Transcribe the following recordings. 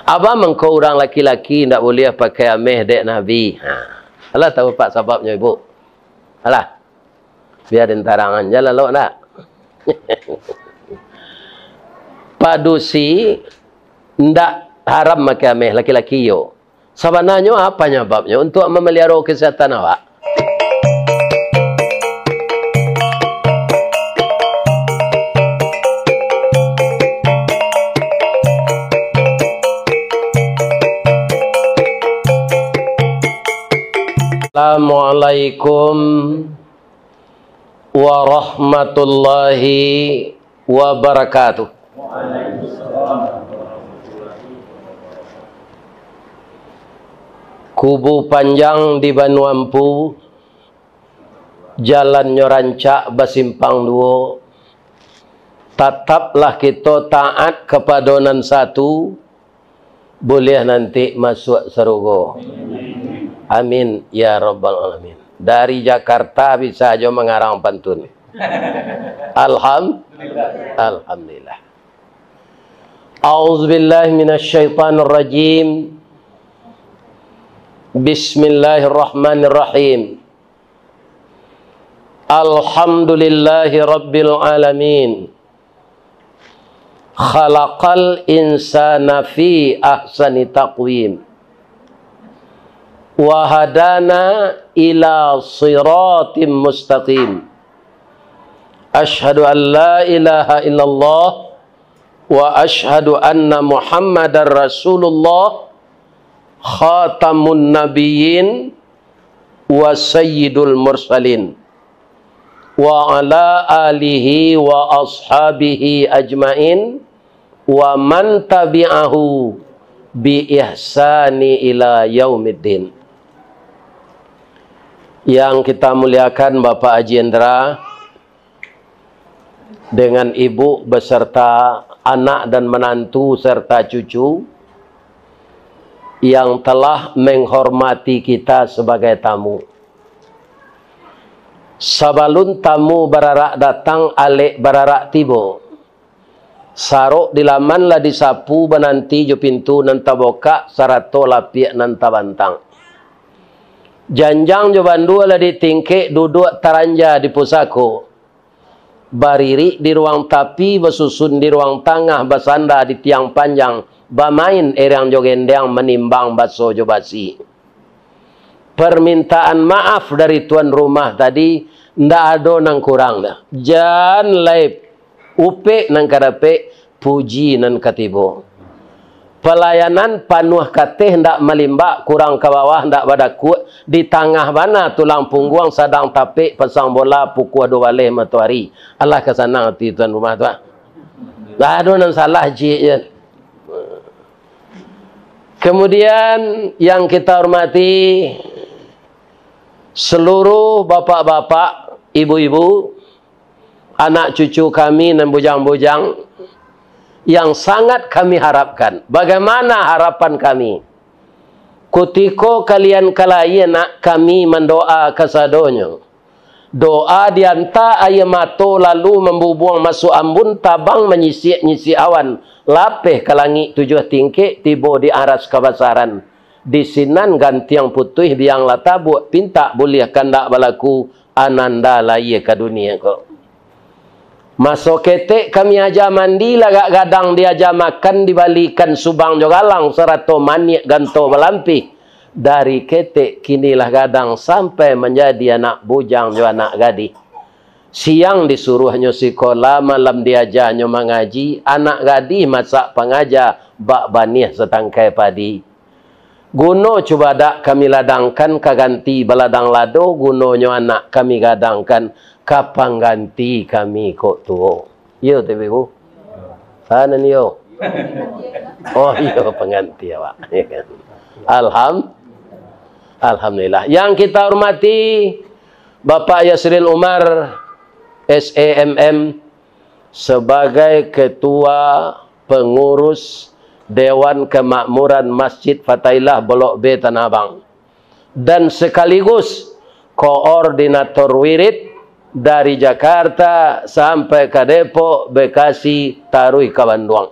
Apa mengkau orang laki-laki tidak boleh pakai ameh dek Nabi? Alah tahu pak sebabnya ibu? Alah, biar dentarangan jalan lo nak. Padusi ndak haram pakai ameh laki-laki yo. Sebenarnya apa nyebabnya? Untuk memelihara kesehatan awak. Assalamualaikum warahmatullahi wabarakatuh. Kubu panjang di Banuampu, jalannya rancak basimpang duo. Tetaplah kita taat kepada nan satu, boleh nanti masuk surga. Amin ya rabbal alamin. Dari Jakarta bisa aja mengarang pantun. Alhamdulillah. A'udzubillahi minasyaitonir rajim. Bismillahirrahmanirrahim. Alhamdulillahi rabbil alamin. Khalaqal insana fi ahsani taqwim. Wahadana ila siratim mustaqim. Ashhadu an la ilaha illallah wa ashhadu anna Muhammadar Rasulullah khatamun nabiyyin wa sayyidul mursalin wa ala alihi wa ashabihi ajmain wa man tabi'ahu bi ihsani ila yaumiddin. Yang kita muliakan Bapak Haji Indra dengan ibu beserta anak dan menantu serta cucu yang telah menghormati kita sebagai tamu. Sabalun tamu bararak datang, alik bararak tibo. Sarok di laman lah disapu benanti jo pintu nan taboka sarato lapiak nan tabantang. Janjang jo bandu lah ditingke duduk taranja di pusako. Bariri di ruang tapi, bersusun di ruang tengah, bersanda di tiang panjang, bermain erang jo gendang menimbang baso jo basi. Permintaan maaf dari tuan rumah tadi ndak ada nang kurang dah. Jan laip upe nang kadape, puji nan katibo. Pelayanan panuh kateh ndak melimbak, kurang ke bawah ndak badakut, di tengah mana tulang punggung sadang tapik pasang bola pukul 2 waleh matahari. Allah kesanang hati tuan rumah tu. Tak ada nan salah je. Kemudian yang kita hormati seluruh bapak-bapak, ibu-ibu, anak cucu kami dan bujang-bujang yang sangat kami harapkan. Bagaimana harapan kami? Kutiko kalian kalai nak kami mendoa kesadonyo. Doa dianta ayamato lalu membubuang masuk ambun tabang menyisi awan. Lapeh ke langit 7 tingkik tibo di aras kebasaran. Di sinan gantiang putih biang latabuk pinta boleh kandak balaku ananda laye ke dunia ko. Masuk ketek kami aja mandi lagak gadang diaja makan dibalikan subang jogalang serato maniak ganto melampi. Dari ketek kinilah gadang sampai menjadi anak bujang jo anak gadi. Siang disuruhnya sekolah, malam diajarnya mengaji, anak gadi masak pengajar bak banih setangkai padi. Guno cuba dak kami ladangkan kaganti baladang lado, gunonyo anak kami gadangkan kapang ganti kami kok tuo. Yo tapi ku. Sana ni yo. Oh yo pengganti awak. Alhamdulillah. Yang kita hormati Bapak Yasril Umar SAMM sebagai ketua pengurus Dewan Kemakmuran Masjid Fatailah Blok B Tanah Abang dan sekaligus koordinator wirid dari Jakarta sampai ke Depok, Bekasi, Tarui ke Bandung.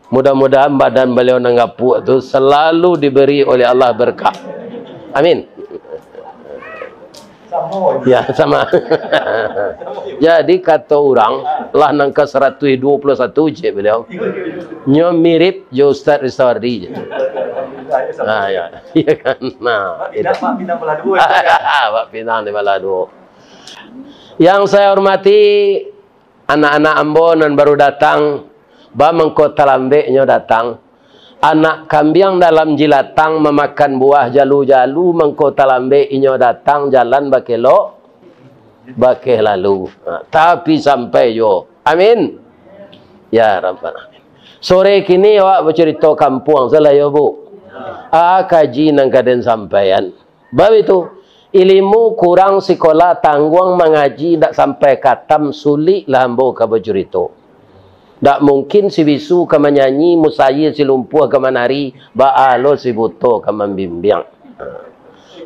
Mudah-mudahan badan beliau nanggapuk tu selalu diberi oleh Allah berkah. Amin. Ya, sama. Jadi kata orang lah nangka 121 je beliau. Nyo mirip je Ustaz Ristawardi je. Nah, ya. Iya kan. Nah, Pak Pinang Balado. Pak Pinang di Balado. Yang saya hormati anak-anak Ambon dan baru datang, ba mengko talambeknya datang. Anak kambing dalam jilatang memakan buah jalu-jalu, mengko talambek inyo datang jalan bakelo bakeh lalu. Tapi sampai yo. Amin. Ya Rabbal Alamin. Sore kini awak bercerita kampung salah yo Bu. Kaji nang kaden sampaian. Bab itu ilmu kurang sekolah tangguang mengaji dak sampai katam sulit lah ambo ka bercerita. Tak mungkin si bisu ke menyanyi, musayir si lumpuh ke menari, ba'alo si buto ke membimbing.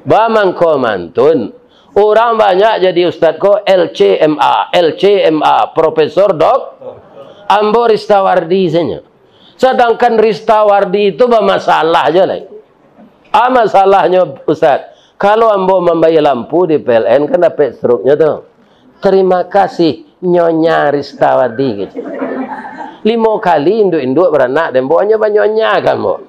Bamangko mantun. Orang banyak jadi ustaz ko LCMA, Profesor Dok Ambo Ristawardi saja. Sedangkan Ristawardi itu bermasalah aja lah. Masalahnya ustaz, kalau Ambo membayar lampu di PLN kan dapat struknya tuh. Terima kasih Nyonya Ristawardi gitu. 5 kali induk-induk beranak dan bawanya banyaknya kan Bu.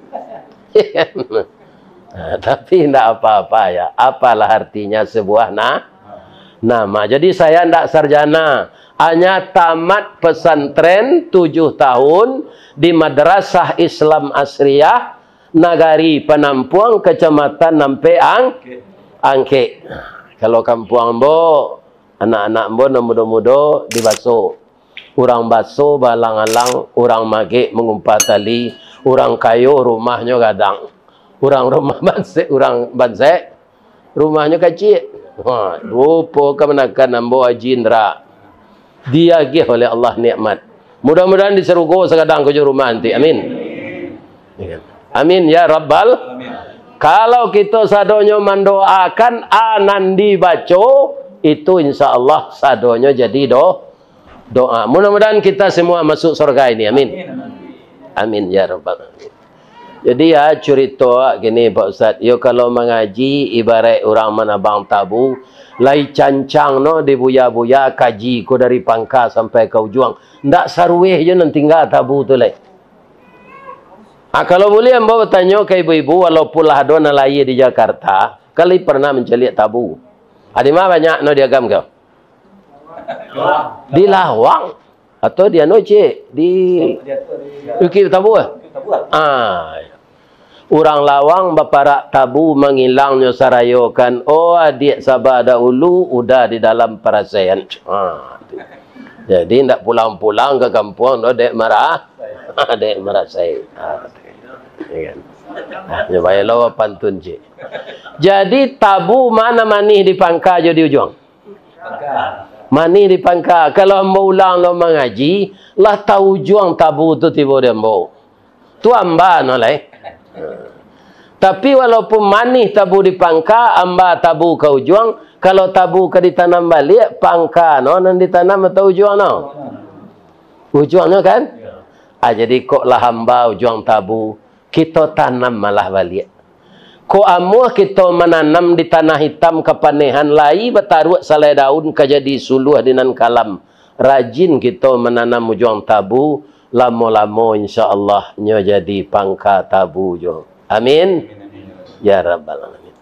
Tapi tidak apa-apa ya. Apalah artinya sebuah nama. Jadi saya tidak sarjana. Hanya tamat pesantren 7 tahun di Madrasah Islam Asriyah Nagari Penampuang Kecamatan Nampe Angke. Kalau kampung Ambo, anak-anak Ambo muda-muda di Baso. Orang baso balang-alang, orang mage mengumpat tali, orang kayu rumahnya gadang, orang rumah banse, rumahnya kecil. Rupa kemenakan Ambo Haji Indra, diagih oleh Allah nikmat. Mudah-mudahan diserugo sekadang ke rumah nanti. Amin. Amin ya Rabbal. Kalau kita sadonyo mendoakan anandi baco, itu insya Allah sadonyo jadi doa. Mudah-mudahan kita semua masuk surga ini. Amin. Amin ya Rabbal Alamin. Jadi ya cerita gini Pak Ustaz. Yo kalau mengaji ibarat orang menabang tabu, lai cancang no dibuya-buya kaji ko dari Pangka sampai ke ujung. Ndak sarweh je nan tinggal tabu tu lai. Kalau boleh Ambo bertanya ke ibu-ibu walaupun lah ada nalai di Jakarta, kali pernah mencelik tabu. Ada mana banyak no diagam kau? Di Lawang atau di Anoce di Ukir Tabu orang Lawang baparak tabu menghilangnya sarayokan. Oh adik Sabah dahulu udah di dalam perasaan. Jadi tidak pulang-pulang ke kampung dek marah saya. Nyoba lo pantun je. Jadi tabu mana manih di Pangka jadi ujung. Mani di Pangka. Kalau Ambo ulang lo mengaji, lah tahu juang tabu tu tiba dia Ambo. Tu amba no lai. Tapi walaupun mani tabu di Pangka, amba tabu ke ujung. Kalau tabu ke ditanam balik, Pangka no nan ditanam atau ujung no. Ujungnya kan? Jadi kok lah hamba ujung tabu, kita tanam malah balik. Ko amuah kita menanam di tanah hitam kepanehan lai betaruh salai daun kejadi suluh dinan kalam. Rajin kita menanam ujung tabu, lama-lama insya-Allah nyo jadi Pangka tabu jo. Amin. Ya Rabbal Alamin.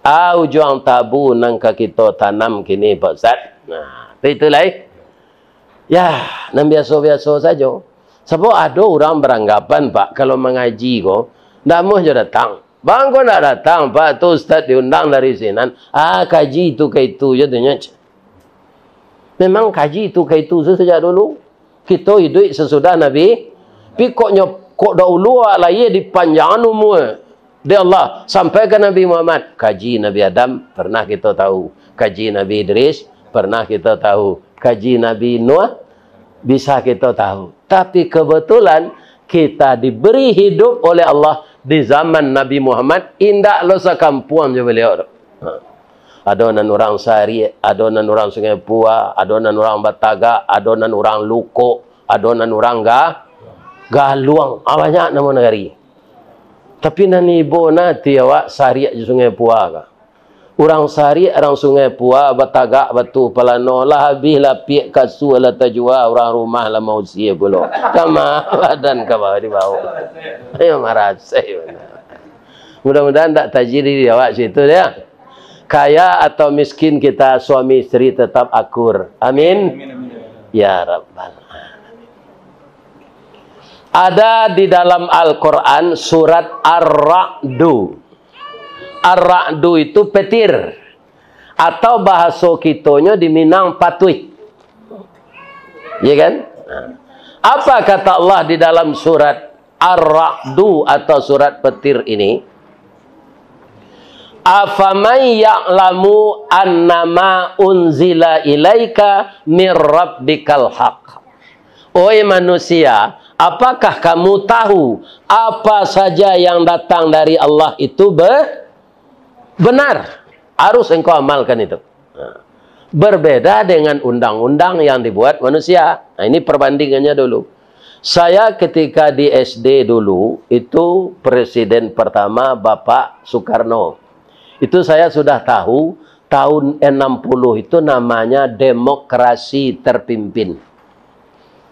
Ujung tabu nang kita tanam kini Pak Ustaz. Nah, itulah. Ya, nan biasa-biasa saja. Sebab ada orang beranggapan Pak kalau mengaji ko, ndak mau je datang. Bang kau nak datang, Pak tu Ustaz diundang dari sini. Kaji itu ke itu je tanya. Memang kaji itu ke itu sejak dulu. Kita hidup sesudah Nabi. Tapi kok dahulu alai dipanjangkan umur. Dia Allah sampai ke Nabi Muhammad. Kaji Nabi Adam pernah kita tahu. Kaji Nabi Idris pernah kita tahu. Kaji Nabi Nuh bisa kita tahu. Tapi kebetulan kita diberi hidup oleh Allah di zaman Nabi Muhammad, indak lo sekampung je beliau. Adonan orang Sari, adonan orang Sungai Pua, adonan orang Bataga, adonan orang Luko, adonan orang Galuang, banyak nama negari. Tapi nani ibu nanti awak sariak di Sungai Pua ka. Orang sariak orang Sungai Pua batagak batu palano lah habis lah piak kasu lah tajua orang rumah lah mau sia pula. Kama badan ka bawah di bawah. Ayo marah saya. Mudah-mudahan tak tajiri di awak situ dia. Kaya atau miskin kita suami istri tetap akur. Amin. Ya Rabbal. Ada di dalam Al-Quran surat Ar-Ra'du. Ar-Ra'du itu petir. Atau bahasa kitonya di Minang patuih. Ya kan? Apa kata Allah di dalam surat Ar-Ra'du atau surat petir ini? Afaman ya'lamu annama unzila ilaika mir rabbikal haq. Oi manusia, apakah kamu tahu apa saja yang datang dari Allah itu benar? Harus engkau amalkan itu. Berbeda dengan undang-undang yang dibuat manusia. Nah, ini perbandingannya dulu. Saya ketika di SD dulu, itu presiden pertama Bapak Soekarno. Itu saya sudah tahu, tahun 60 itu namanya demokrasi terpimpin.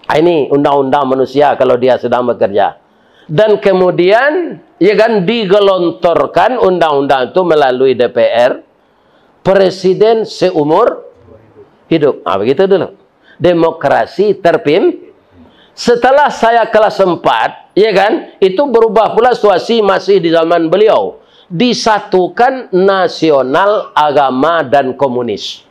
Ini undang-undang manusia kalau dia sedang bekerja. Dan kemudian ya kan digelontorkan undang-undang itu melalui DPR. Presiden seumur hidup. Begitu dulu. Demokrasi terpimpin. Setelah saya kelas 4, ya kan, itu berubah pula situasi masih di zaman beliau. Disatukan nasional, agama dan komunis.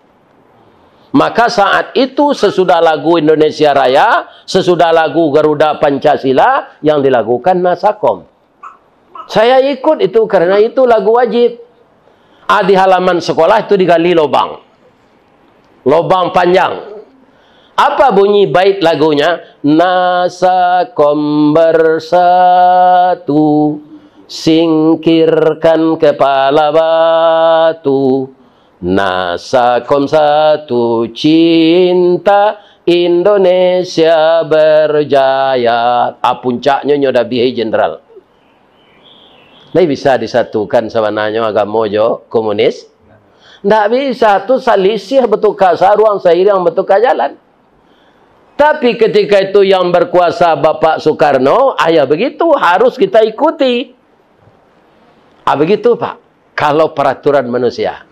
Maka saat itu sesudah lagu Indonesia Raya, sesudah lagu Garuda Pancasila yang dilakukan Nasakom. Saya ikut itu karena itu lagu wajib. Di halaman sekolah itu digali lubang. Lubang panjang. Apa bunyi bait lagunya? Nasakom bersatu, singkirkan kepala batu. Nasakom satu, cinta Indonesia berjaya. Puncaknya nyoda bihai jenderal. Ini bisa disatukan sama nanya agama jo komunis? Tidak bisa. Itu salisih betul saruang seiring betul jalan. Tapi ketika itu yang berkuasa Bapak Soekarno, ayah begitu harus kita ikuti. Begitu Pak. Kalau peraturan manusia.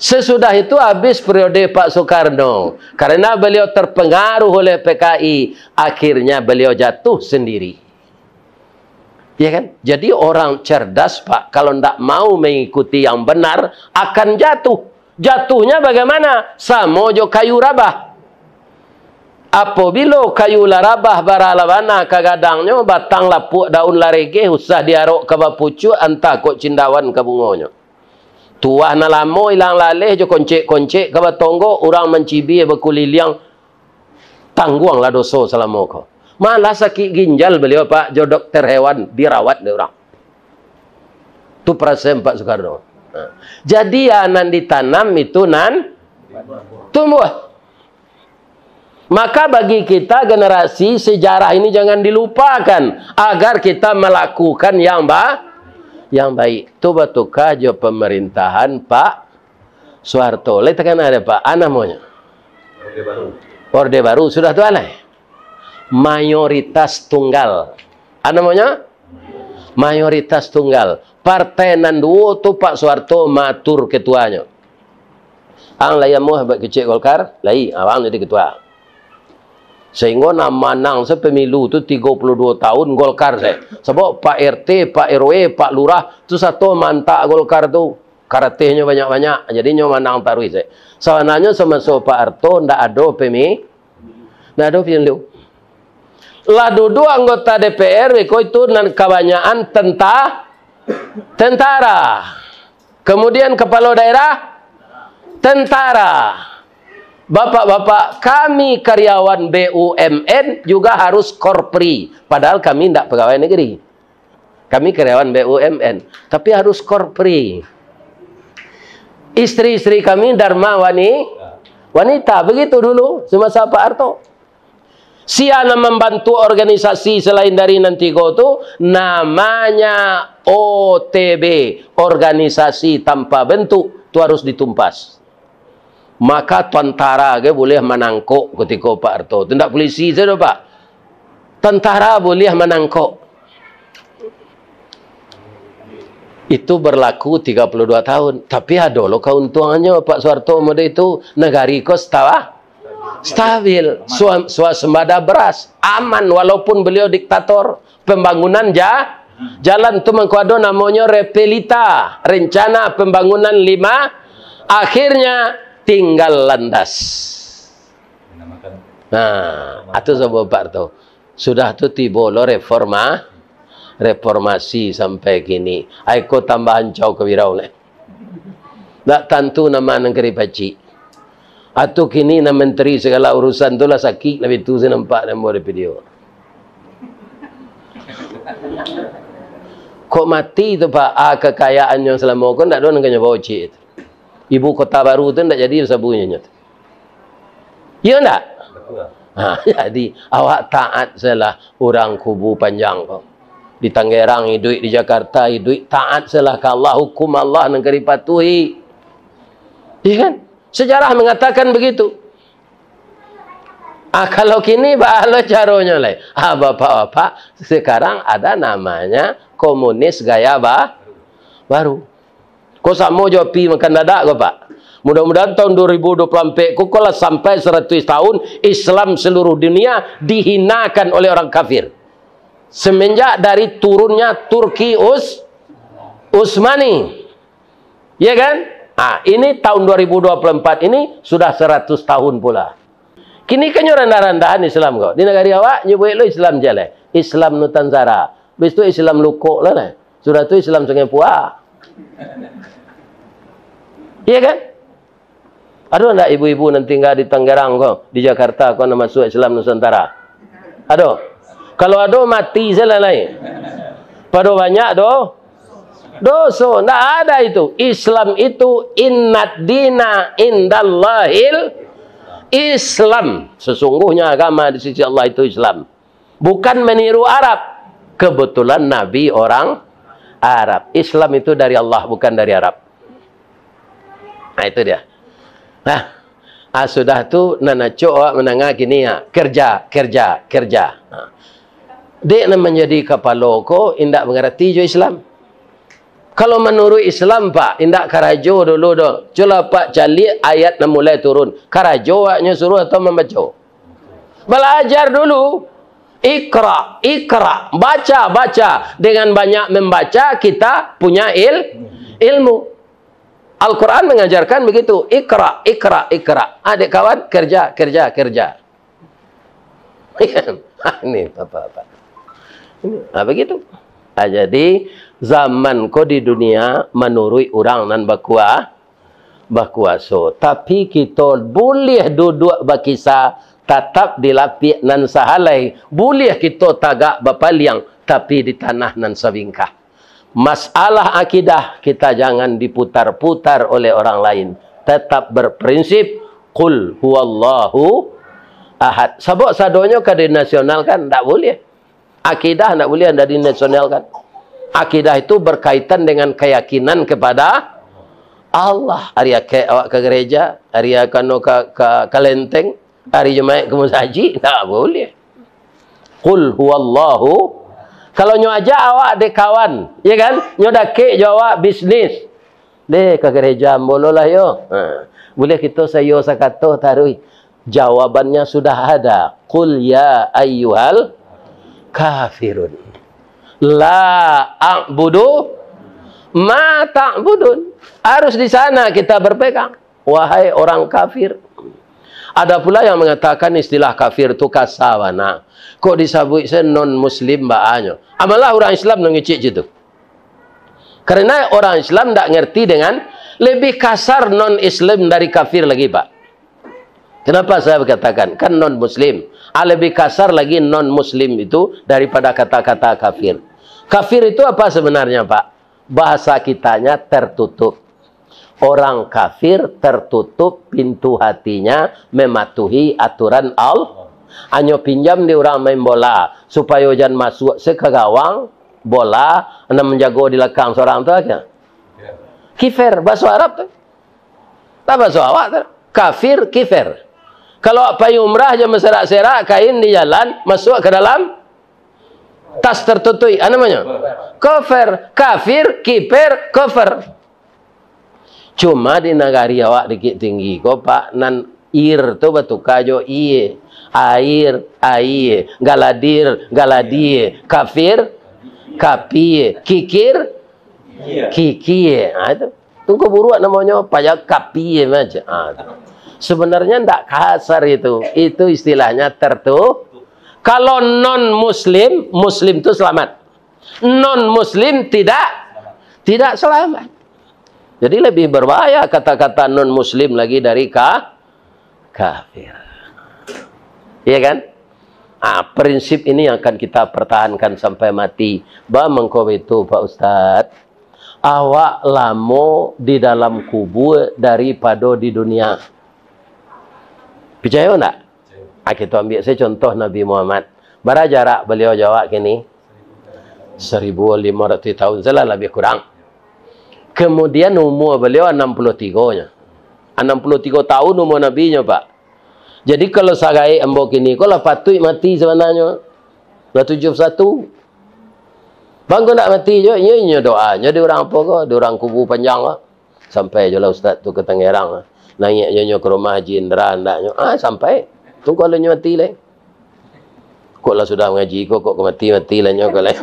Sesudah itu habis periode Pak Soekarno. Karena beliau terpengaruh oleh PKI. Akhirnya beliau jatuh sendiri. Ya kan? Jadi orang cerdas Pak. Kalau tidak mau mengikuti yang benar. Akan jatuh. Jatuhnya bagaimana? Samojo kayu rabah. Apabila kayu larabah baralawana kagadangnya. Batang lapuk daun larege. Usah diarok ke bapucu. Entah kok cindawan ke bungonya. Tuah na lamo ilang laleh jo koncek-koncek ke batonggo orang mencibi berkuliliang tangguang lah doso selama kau. Malah sakit ginjal beliau Pak jo dokter hewan dirawat dia orang. Tu perasaan Pak Soekarno. Jadi anan ditanam itu nan tumbuh. Maka bagi kita generasi sejarah ini jangan dilupakan agar kita melakukan yang baik. Itu batukah jo pemerintahan Pak Soeharto. Lihat kan ada Pak, namanya Orde Baru. Orde Baru sudah tuh alai. Mayoritas tunggal. Namanya mayoritas tunggal. Partai nanduo tu Pak Soeharto matur ketuanya. Ang layamu habak kecil Golkar, lai awang jadi ketua. Sehingga namanang sepemilu itu 32 tahun Golkar saya. Sebab Pak RT, Pak RW, Pak Lurah itu satu mantak Golkar tu. Karatehnya banyak-banyak. Jadinya manang tarui saya. Sebenarnya semasa Pak Harto ndak ada pemilu. Ndak ada pemilu. Lah duduk anggota DPR itu kebanyakan tentara. Kemudian kepala daerah tentara. Bapak-bapak, kami karyawan BUMN juga harus korpri. Padahal kami tidak pegawai negeri. Kami karyawan BUMN. Tapi harus korpri. Istri-istri kami Dharma wanita. Begitu dulu. Semasa Pak Harto. Siapa membantu organisasi selain dari Nantigo itu namanya OTB, organisasi tanpa bentuk, itu harus ditumpas. Maka tentara ke boleh menangkok ketika Pak Harto. Tidak polisi saja Pak. Tentara boleh menangkok. Itu berlaku 32 tahun. Tapi ada loh keuntungannya Pak Soeharto mode itu negari kos stabil, swasembada beras, aman walaupun beliau diktator. Pembangunan jalan itu mengkuado namanya Repelita, rencana pembangunan 5, akhirnya tinggal landas. Nah, itu sebab Pak Harto. Sudah tu tiba lo reformasi sampai kini. Aiko tambahan jauh kewirau le. Tak tentu nama negeri Paci. Atau kini na menteri segala urusan tu lah sakit lebih tu saya nampak dalam video. Kok mati tu Pak kekayaannya selama kan tak ada nak bawa cik. Ibu kota baru tu tak jadi sabunya. Ya tak? Jadi awak taat salah orang kubu panjang kau. Di Tangerang hidup, di Jakarta hidup, taat salah ke Allah, hukum Allah negeri patuhi. Iya kan? Sejarah mengatakan begitu. Kalau kini bahala caranya lah. Bapak-bapak sekarang ada namanya komunis gaya baru. Kau sama jawab makan dadak kau Pak. Mudah-mudahan tahun 2024 kalau sampai 100 tahun Islam seluruh dunia dihinakan oleh orang kafir. Semenjak dari turunnya Turki Utsmani. Ya kan? Ini tahun 2024 ini sudah 100 tahun pula. Kini kan rendah-rendahan Islam kok. Di negara awak nyebut lo Islam jale. Islam Nusantara. Habis itu Islam Lukok lah. Sudah tu Islam Sungai Puah. Iya kan? Ada enggak ibu-ibu nanti tinggal di Tangerang kok, di Jakarta kok nama masuk Islam Nusantara? Ada. Kalau ada mati selesai. Pada banyak dosa. Tidak ada itu. Islam itu innad dina indallahil Islam. Sesungguhnya agama di sisi Allah itu Islam. Bukan meniru Arab. Kebetulan Nabi orang Arab. Islam itu dari Allah, bukan dari Arab. Nah itu dia. Sudah tu nana cowok menengah gini ya. Kerja. Dia menjadi kepala ko indak mengerti jo Islam. Kalau menurut Islam Pak, indak karajo dulu do. Coba Pak cali ayat yang mulai turun. Karajo waknya suruh atau membaca? Belajar dulu. Ikra. Baca. Dengan banyak membaca kita punya ilmu. Al-Quran mengajarkan begitu. Ikra. Adik kawan, kerja. Ini apa-apa. Begitu. Jadi zaman ko di dunia menurut orang nan bakuaso. Tapi kita boleh duduk berkisah tetap di lapik nan sahalai. Boleh kita tagak bapaliang tapi di tanah nan sabingkah. Masalah akidah kita jangan diputar-putar oleh orang lain. Tetap berprinsip qul huwallahu ahad. Sabok sadonya ke nasional kan tak boleh. Akidah tak boleh ada di nasional kan. Akidah itu berkaitan dengan keyakinan kepada Allah. Hari awak ke gereja, hari kano ke lenteng, hari Jumaat ke masjid, tak boleh. Qul huwallahu. Kalau nyo aja awak dek kawan, ya kan? Nyo dak ke awak bisnis. Dek ke gereja mololah yo. Boleh kita sayo sakato tarui. Jawabannya sudah ada. Qul ya ayyuhal kafirun. La a'budu ma ta'budun. Harus di sana kita berpegang. Wahai orang kafir. Ada pula yang mengatakan istilah kafir itu kasawana. Kok disebut non-muslim baanyo. Amalah orang Islam mengicik itu. Karena orang Islam tidak ngerti dengan lebih kasar non-Islam dari kafir lagi Pak. Kenapa saya berkatakan? Kan non-muslim. Lebih kasar lagi non-muslim itu daripada kata-kata kafir. Kafir itu apa sebenarnya Pak? Bahasa kitanya tertutup. Orang kafir tertutup pintu hatinya mematuhi aturan Allah. Anyo pinjam di orang main bola supaya hujan masuk sekegawang bola, anda menjago di lekang seorang tu aja. Kifir bahasa Arab tu. Tak bahasa awak tu. Kafir, kifir. Kalau payung umrah aja meserak-serak kain di jalan masuk ke dalam tas tertutup. Apa namanya? Kafir, kafir, kifir, kafir. Cuma di negari awak dikit tinggi kok Pak nan ir tu batuka jo iye. Air, air, galadir, galadie, kafir, kapie, kikir, kikie. Itu. Tunggu buruan namanya payah kapie macam. Sebenarnya tidak kasar itu. Itu istilahnya tertutup. Kalau non muslim, muslim itu selamat. Non muslim tidak selamat. Jadi lebih berbahaya kata-kata non muslim lagi dari kafir. Iya kan? Prinsip ini yang akan kita pertahankan sampai mati. Mengko itu Pak Ustadz, awak lamo di dalam kubur daripada di dunia. Percaya tak? Kita ambil saya contoh Nabi Muhammad. Berapa jarak beliau jawab kini? 1500 tahun salah lebih kurang. Kemudian umur beliau 63-nya. 63 tahun umur Nabi-nya Pak. Jadi kalau sagai embok ini, kalau patut mati sebenarnya. Dah 71. Bang kau nak mati je, ini doa. Jadi orang apa kau? Di orang kubu panjang kau. Sampai je lah Ustaz tu ke Tangerang. Naik je ke rumah Haji Indra. Sampai. Tunggu kalau mati lah. Kok lah sudah mengaji kok mati-mati lah kau lah.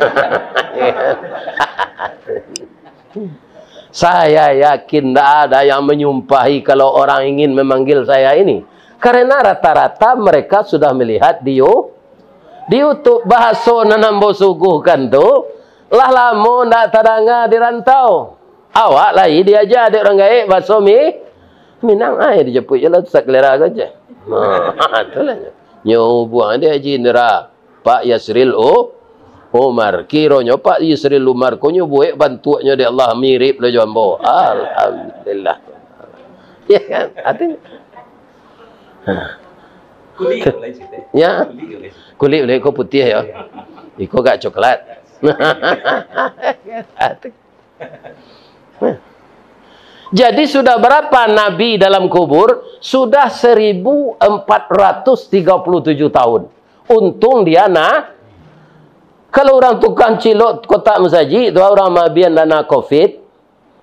Saya yakin tak ada yang menyumpahi kalau orang ingin memanggil saya ini. Karena rata-rata mereka sudah melihat di YouTube bahasa nanambo suguhkan tu lah lama ndak tadanga di rantau. Awak lagi dia aja ada orang gaib bahasa Minang ai dijemput je lah saklera saja. Itulah. Nyo buang dia Haji Indra. Pak Yasril Umar. Kiranya Pak Yasril Umar ko nyo buat bantuannya di Allah mirip le jombo. Alhamdulillah. Ya kan? Artinya kulit boleh cerita. Ya. Kulit boleh kau putih ya. Iko gak coklat. Jadi sudah berapa nabi dalam kubur? Sudah 1437 tahun. Untung dia kalau orang tukang cilok kotak masaji, dua orang mabian dana COVID.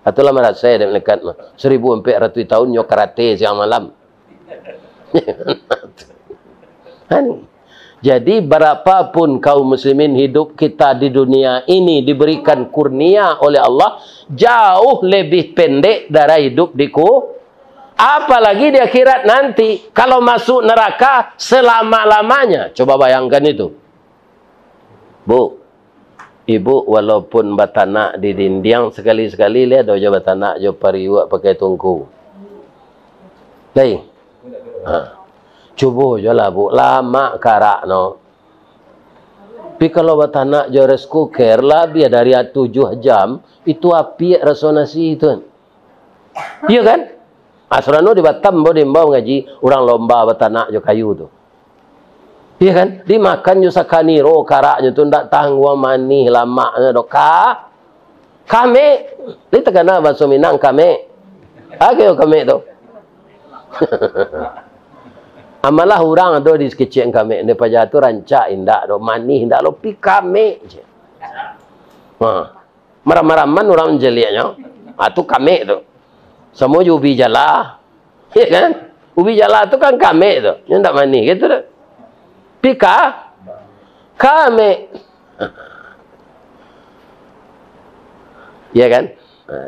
Itulah marat saya dia melekat 1400 tahun nyok karate siang malam. Jadi berapapun kaum muslimin hidup kita di dunia ini diberikan kurnia oleh Allah jauh lebih pendek dari hidup di apalagi di akhirat nanti kalau masuk neraka selama-lamanya. Coba bayangkan itu. Bu, ibu walaupun batanak di dinding sekali-sekali lihat dojo batanak jo pariwak pakai tungku. Lai. Cuba je lah bu, lama karak no. Tapi kalau batanak je rice cooker lah biar dari 7 jam itu api resonasi itu. Iya kan? Asrano di Batam boleh mbau ngaji orang lomba batanak je kayu tu. Iya kan? Dimakan je sakaniro karaknya tu ndak tahan gua manih lama doka. Kame, dia terkena bahasa Minang kame. Agak kame tu. Amalah orang ada di sekecil kami ni paja tu rancak indak do manih indak lo pi kami je. Marah-maraman orang jeliaknya. Tu kami tu. Semua ubi jala. Ya kan? Ubi jala tu kan kami tu. Yang ndak manih gitu tu. Pi kami. Ya kan?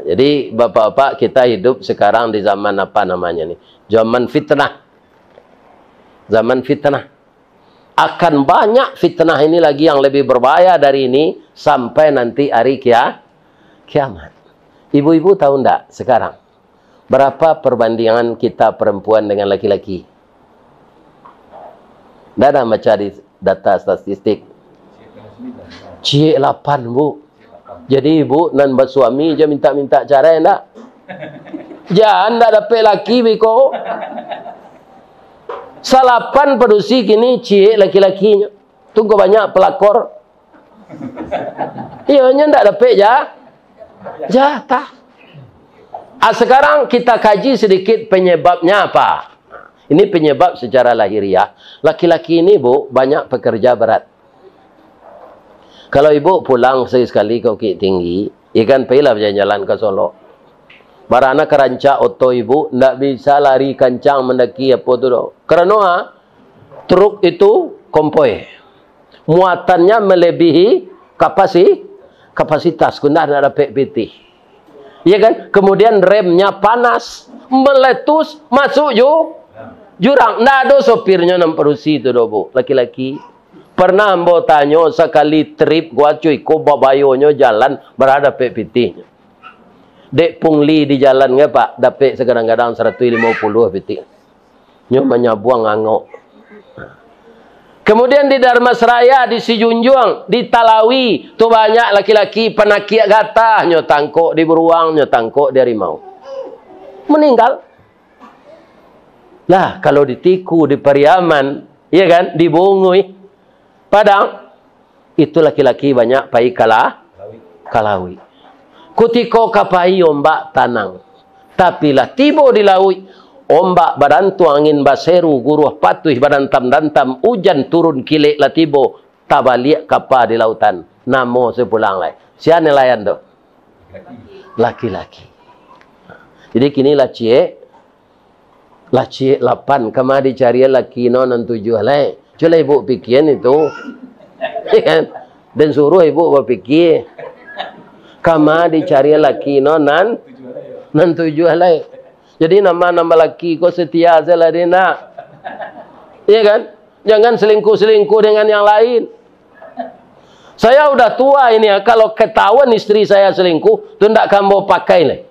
Jadi bapak-bapak kita hidup sekarang di zaman apa namanya ni? Zaman fitnah. Zaman fitnah. Akan banyak fitnah ini lagi yang lebih berbahaya dari ini sampai nanti hari kiamat. Ibu-ibu tahu enggak sekarang berapa perbandingan kita perempuan dengan laki-laki? Tidak ada baca di data statistik. Cik 8 bu. Jadi ibu nan bersuami je minta-minta cara enggak? Jangan enggak dapat laki biko. Salapan produksi kini cie laki-lakinya. Tunggu banyak pelakor. Iya, nya ndak dapat jatah. Sekarang kita kaji sedikit penyebabnya apa. Ini penyebab secara lahiriah. Laki-laki ini, Bu, banyak pekerja berat. Kalau ibu pulang sekali ke Bukit Tinggi, ikan pergilah berjalan ke Solo. Barana kerancak oto ibu, ndak bisa lari kencang mendaki apa tu do. Kerana truk itu kompoi. Muatannya melebihi kapasitas. Kena nak dapat PT. Ya kan? Kemudian remnya panas, meletus, masuk jurang. Ndak ada sopirnya nam perusi tu do, Bu. Laki-laki. Pernah ambo tanya sekali trip gua cuy, ko babayonyo jalan berada PT. Dek pungli di jalan nggak Pak, dapat kadang-kadang 150 PT. Nyo menyabuang angok. Kemudian di Dharmasraya, di Sijunjung, di Talawi, tu banyak laki-laki penakiak gatah, nyo tangkok di beruang, nyo tangkok di harimau. Meninggal. Lah, kalau ditiku di Pariaman, iya kan, dibungui, Padang, itu laki-laki banyak pai kalawi. Kutiko kapai ombak tanang. Tapi lah tiba di laut, ombak badantu angin baseru, guruh patuh badantam-dantam, hujan turun kilik lah tiba, tabalik kapal di lautan. Namo sepulang lai. Siapa nelayan tu? Laki-laki. Jadi kini lah cie 8 kama dicari laki no nan 7 lai. Cuma ibu pikiran itu, dan suruh ibu berpikir, kama dicari laki no nan 7 lai. Jadi nama-nama laki kau setia salah dia nak, iya kan? Jangan selingkuh-selingkuh dengan yang lain. Saya udah tua ini ya, kalau ketahuan istri saya selingkuh, tu ndak kamu pakai lah.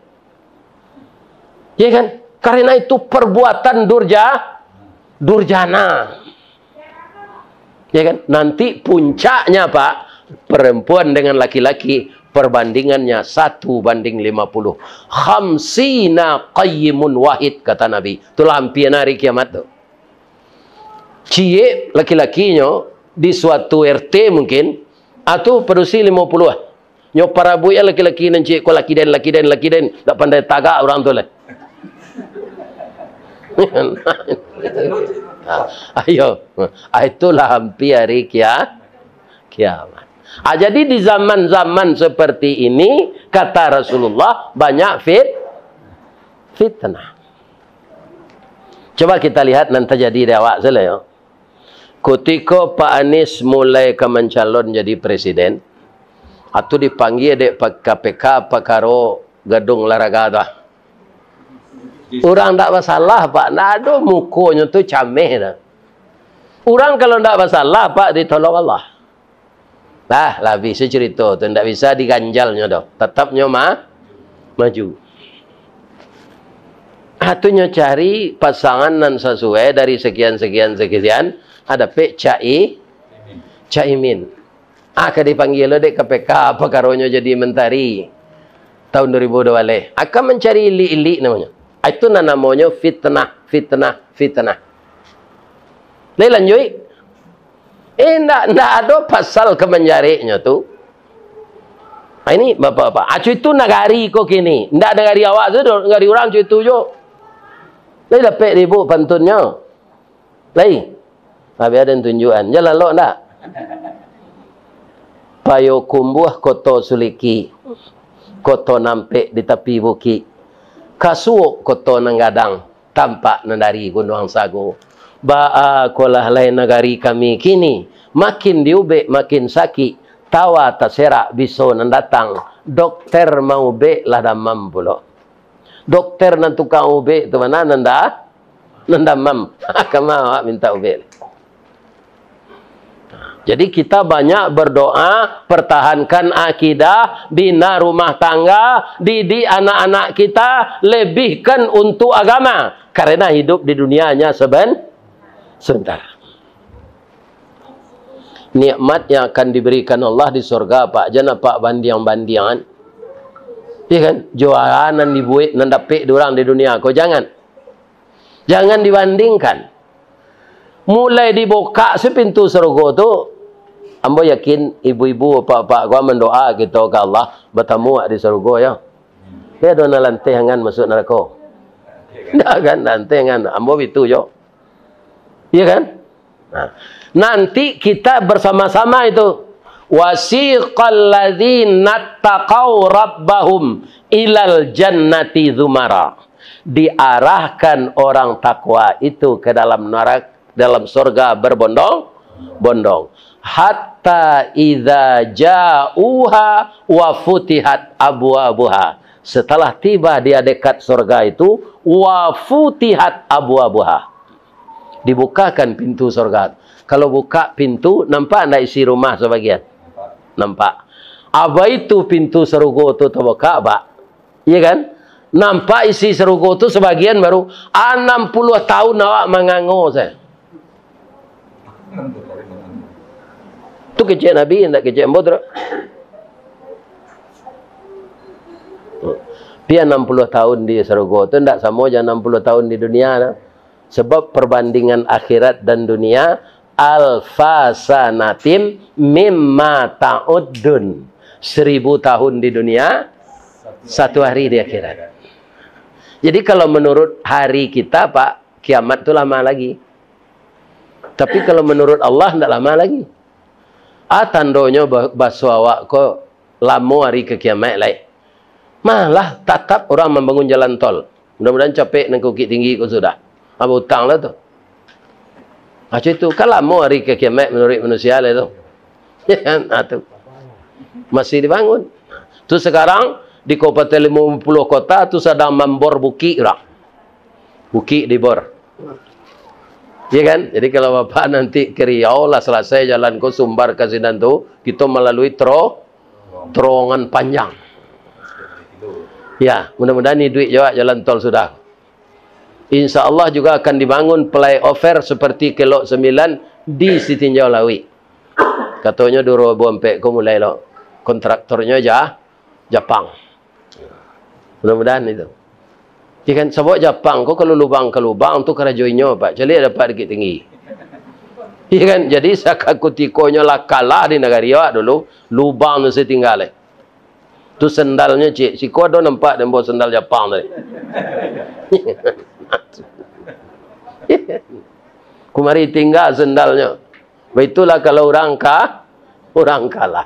Iya kan? Karena itu perbuatan durjana. Ya kan? Nanti puncaknya Pak, perempuan dengan laki-laki perbandingannya 1:50. Khamsina qayyimun wahid kata Nabi. Itulah hampir hari kiamat tu. Cie laki-lakinya di suatu RT mungkin atau produksi 50. Nyo para buaya laki-laki nan cie ko laki den tak pandai tagak orang tu lah. Ayo, itulah hampir hari kiamat. Jadi di zaman-zaman seperti ini, kata Rasulullah, banyak fitnah. Coba kita lihat nanti jadi dewak saja ya. Ketika Pak Anies mulai mencalon jadi presiden, atau dipanggil dek KPK pakaro gedung olahraga. Orang tak masalah Pak, nak ada mukanya tu cameh dah. Orang kalau tak masalah Pak ditolong Allah. Lah, lebih cerita tu tak bisa diganjalnya dah. Tetapnya maju. Atunya cari pasangan nan sesuai dari sekian, ada Pak Caimin. Akan dipanggil dek KPK apa karonya jadi menteri tahun 2020. Akan mencari ili-ili namanya. Itu namanya fitnah. Lanjut. Ndak ada pasal kemenjarinya tu. Ini bapak-bapak. Acu itu negari kok kini. Ndak negari awak tu, negari orang acu itu jo. Lai dapat ibu pantunnya. Lai. Habis ada tunjukan. Jalan lo ndak. Payo kumbuh koto suliki. Koto nampek di tepi bukit. Kasuok koto nanggadang tampak nandari Gunung Sago. Ba'a kolah lain negari kami kini makin diubek makin sakit tawa taserak biso nandatang dokter mau be lah damam pula. Dokter nan tukang ubek tu mana nandamam kama minta ubek. Jadi kita banyak berdoa, pertahankan akidah, bina rumah tangga, didik anak-anak kita, lebihkan untuk agama. Karena hidup di dunianya sebentar. Nikmat yang akan diberikan Allah di surga Pak. Jangan Pak bandian-bandian. Ya kan? Jualan dibuat, nandapik orang di dunia. Kau jangan. Jangan dibandingkan. mulai dibuka si pintu surga tu, ambo yakin ibu-ibu bapak-bapak gua mendoa kita ke Allah bertemu di surga ya. Dia ada lantengan masuk neraka. Dah kan lantengan ambo itu yo. Iya kan? Nah, nanti kita bersama-sama itu wasiqal ladzina taqaw rabbahum ilal jannati zumara. Diarahkan orang takwa itu ke dalam neraka, dalam surga berbondong-bondong. Hatta idza ja'uha wa futihat abwabuha. Setelah tiba dia dekat surga itu, wa futihat abwabuha. Dibukakan pintu surga. Kalau buka pintu, nampak enggak isi rumah sebagian? Nampak. Apa itu pintu surga itu terbuka, Pak? Iya kan? Nampak isi surga itu sebagian baru 60 tahun awak mengango saya. Itu kecil Nabi, tidak kecil Mbodra. Dia 60 tahun di surga itu tidak sama aja 60 tahun di dunia. Nah. Sebab perbandingan akhirat dan dunia alfasanatim mimma ta'uddun. 1000 tahun di dunia, 1 hari di akhirat. Jadi kalau menurut hari kita, Pak, kiamat itu lama lagi. Tapi kalau menurut Allah tidak lama lagi. Tandanya bahasa awak kok lama hari ke kiamat lain. Malah tetap orang membangun jalan tol. Mudah-mudahan capek dan Bukit Tinggi kau sudah. Apa hutang lah tu. Macam itu. Kan lama hari ke kiamat menurut manusia lah tu. Ya kan? Tu. Masih dibangun. Tu sekarang di Kabupaten 50 kota tu sedang membor bukit orang. Bukit dibor. Ya kan? Jadi kalau Bapak nanti ke Riau lah selesai jalan ke Sumbar ke Sinan tu, kita melalui terowongan panjang. Ya, mudah-mudahan ini duit juga jalan tol sudah. Insya Allah juga akan dibangun flyover seperti Kelok 9 di Sitinjau Lawi. Katanya 2024 kau mulai lo. Kontraktornya Jepang. Mudah-mudahan itu. Ya kan, sebab Jepang kau kalau lubang ke lubang tu kerajoinya Pak. Jadi dapat Bukit Tinggi. Ya kan, jadi sakakutikonya lah kalah di negara dia dulu. Lubang tu setinggal. Tu sendalnya cik. Si kau ada nampak dan bawa sendal Jepang tadi. Kumari tinggal sendalnya. Itulah kalau orang kalah.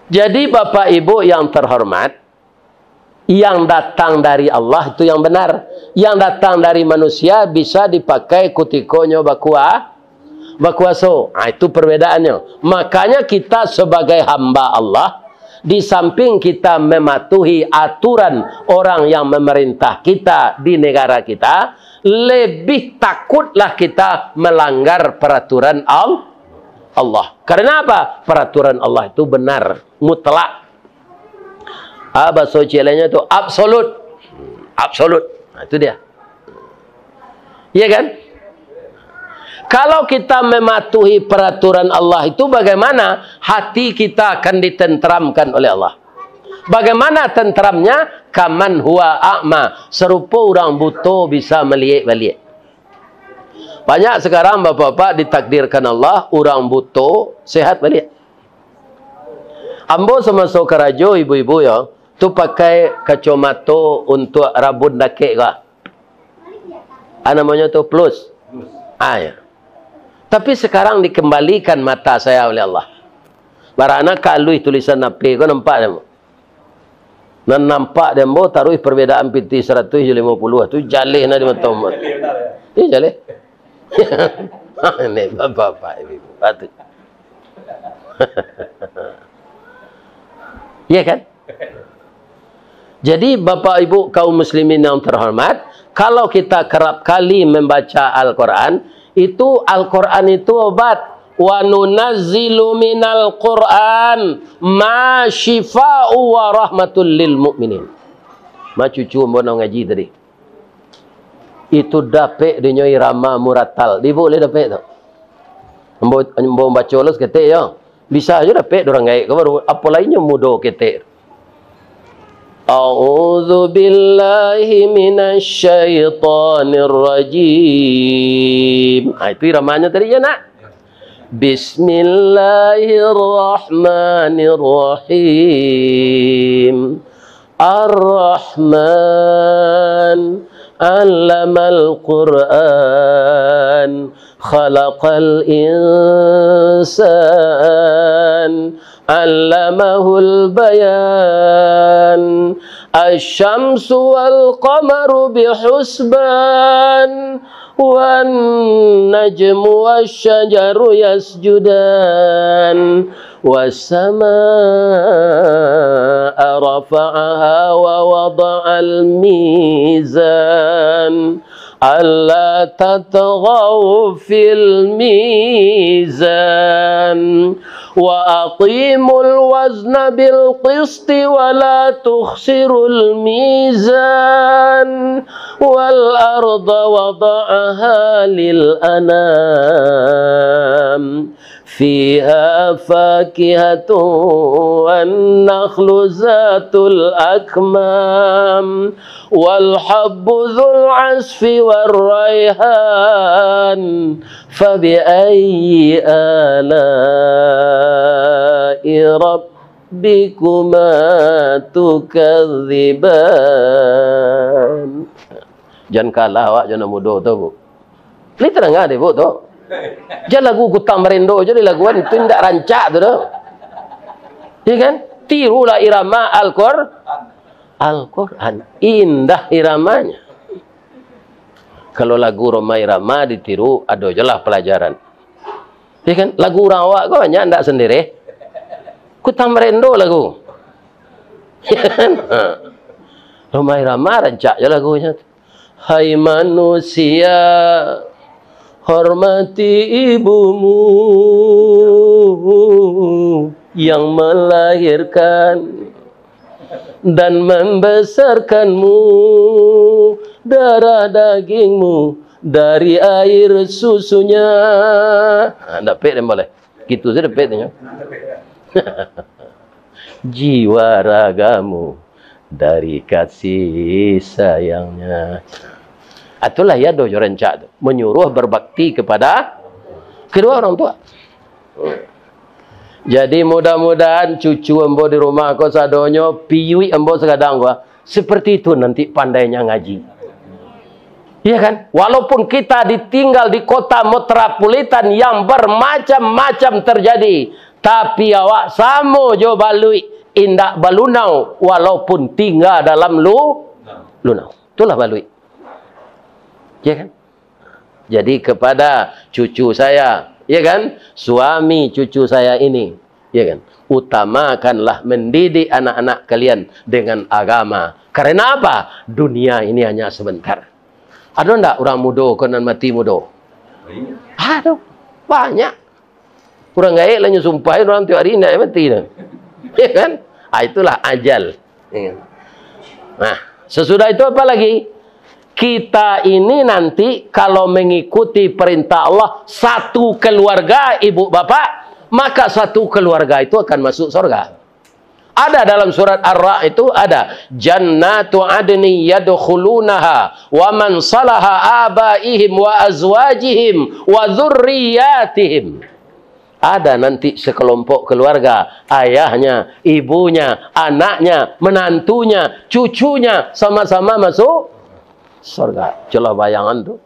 Jadi Bapak Ibu yang terhormat, yang datang dari Allah itu yang benar. Yang datang dari manusia bisa dipakai kutikonya bakuaso. Itu perbedaannya. Makanya kita sebagai hamba Allah, di samping kita mematuhi aturan orang yang memerintah kita di negara kita, lebih takutlah kita melanggar peraturan Allah. Karena apa? Peraturan Allah itu benar, mutlak. Bahasa cilenya itu absolut. Absolut. Nah, itu dia. Iya kan? Kalau kita mematuhi peraturan Allah itu bagaimana hati kita akan ditenteramkan oleh Allah. Bagaimana tenteramnya? Kaman huwa a'ma. Serupa orang buta bisa melihat balik. Banyak sekarang bapak-bapak ditakdirkan Allah orang buta sehat balik. Ambo semasa kerajo ibu-ibu ya, tu pakai kacamata untuk rambut dakik kah? Namanya tu plus. Ya. Tapi sekarang dikembalikan mata saya oleh Allah. Barana kalui tulisan napi, kau nampak dia? Dan nampak dia mau taruh perbedaan piti 150. Tu jalih na di mata umat. Ini jalih. Ini bapak ibu. Batu. Ya kan? Jadi Bapak Ibu kaum muslimin yang terhormat, kalau kita kerap kali membaca Al-Quran, itu Al-Quran itu obat. Wa nunazzilu minal Quran ma syifa'u wa rahmatul lil mu'minin. Ma cucu mbona ngaji tadi. Itu dapat dia irama muratal. Dia boleh dapat tak? Mbok baca los ketik ya. Bisa aja dapat orang gaib. Apa lainnya mudah ketik. A'udzu billahi minasy syaithanir rajim. Itu iramanya tadi ya, Nak. Bismillahirrahmanirrahim. Ar-Rahman 'allamal Qur'an, khalaqal insan, 'allamahul bayan. Asy-syamsu wal qamaru bihusban, wan najmu wasyajaru yasjudan, was-samaa'a rafa'aha wa wada'al mizan, alla tatghaw fil mizan, wa aqimul wazna bil qisti wa la tukhsirul mizan, wal arda wada'aha lil anam, fiha fakihatun wan nakhlu zatul akmam, wal habbu dzul asfi war raihan, fabi ayyi ala'i rabbikuma tukadziban. Jangan kalah awak jangan mudah tu, Bu. Ini terang ada, Bu, tu. Jangan lagu Kutang Merindo je ni laguan itu tidak rancak tu dah. Ya kan? Tirulah irama Al-Quran. Indah iramanya. Kalau lagu Roma irama ditiru, ada je lah pelajaran. Ya kan? Lagu orang awak kau banyak tidak sendiri. Kutang Merindo lagu. Ya kan? Roma irama rancak je lagunya. Hai manusia, hormati ibumu yang melahirkan dan membesarkanmu, darah dagingmu dari air susunya. Ndak pek dia boleh. Gitu saja pek dia. Jiwa ragamu dari kasih sayangnya. Itulah ya dojo rencak tu. Menyuruh berbakti kepada kedua orang tua. Jadi mudah-mudahan cucu embo di rumah kau sadonyo, piwi embo sekadang gua. Seperti itu nanti pandainya ngaji. Iya kan? Walaupun kita ditinggal di kota metropolitan yang bermacam-macam terjadi, tapi awak samo jo balui indak balunau walaupun tinggal dalam lunau. Itulah balui. Ya kan? Jadi kepada cucu saya, ya kan? Suami cucu saya ini, ya kan? Utamakanlah mendidik anak-anak kalian dengan agama. Karena apa? Dunia ini hanya sebentar. Ada enggak orang muda konon mati muda? Ada. Banyak. Orang gaib lah nyumpah orang tiap hari enggak mati dah. Ya kan? Itulah ajal. Ya. Nah, sesudah itu apa lagi? Kita ini nanti kalau mengikuti perintah Allah satu keluarga ibu bapak, maka satu keluarga itu akan masuk surga. Ada dalam surat Ar-Ra'd itu ada jannatu adni yadkhulunaha wa man salaha abaihim wa azwajihim wa dzurriyyatihim. Ada nanti sekelompok keluarga, ayahnya, ibunya, anaknya, menantunya, cucunya sama-sama masuk surga. Coba bayangan tu.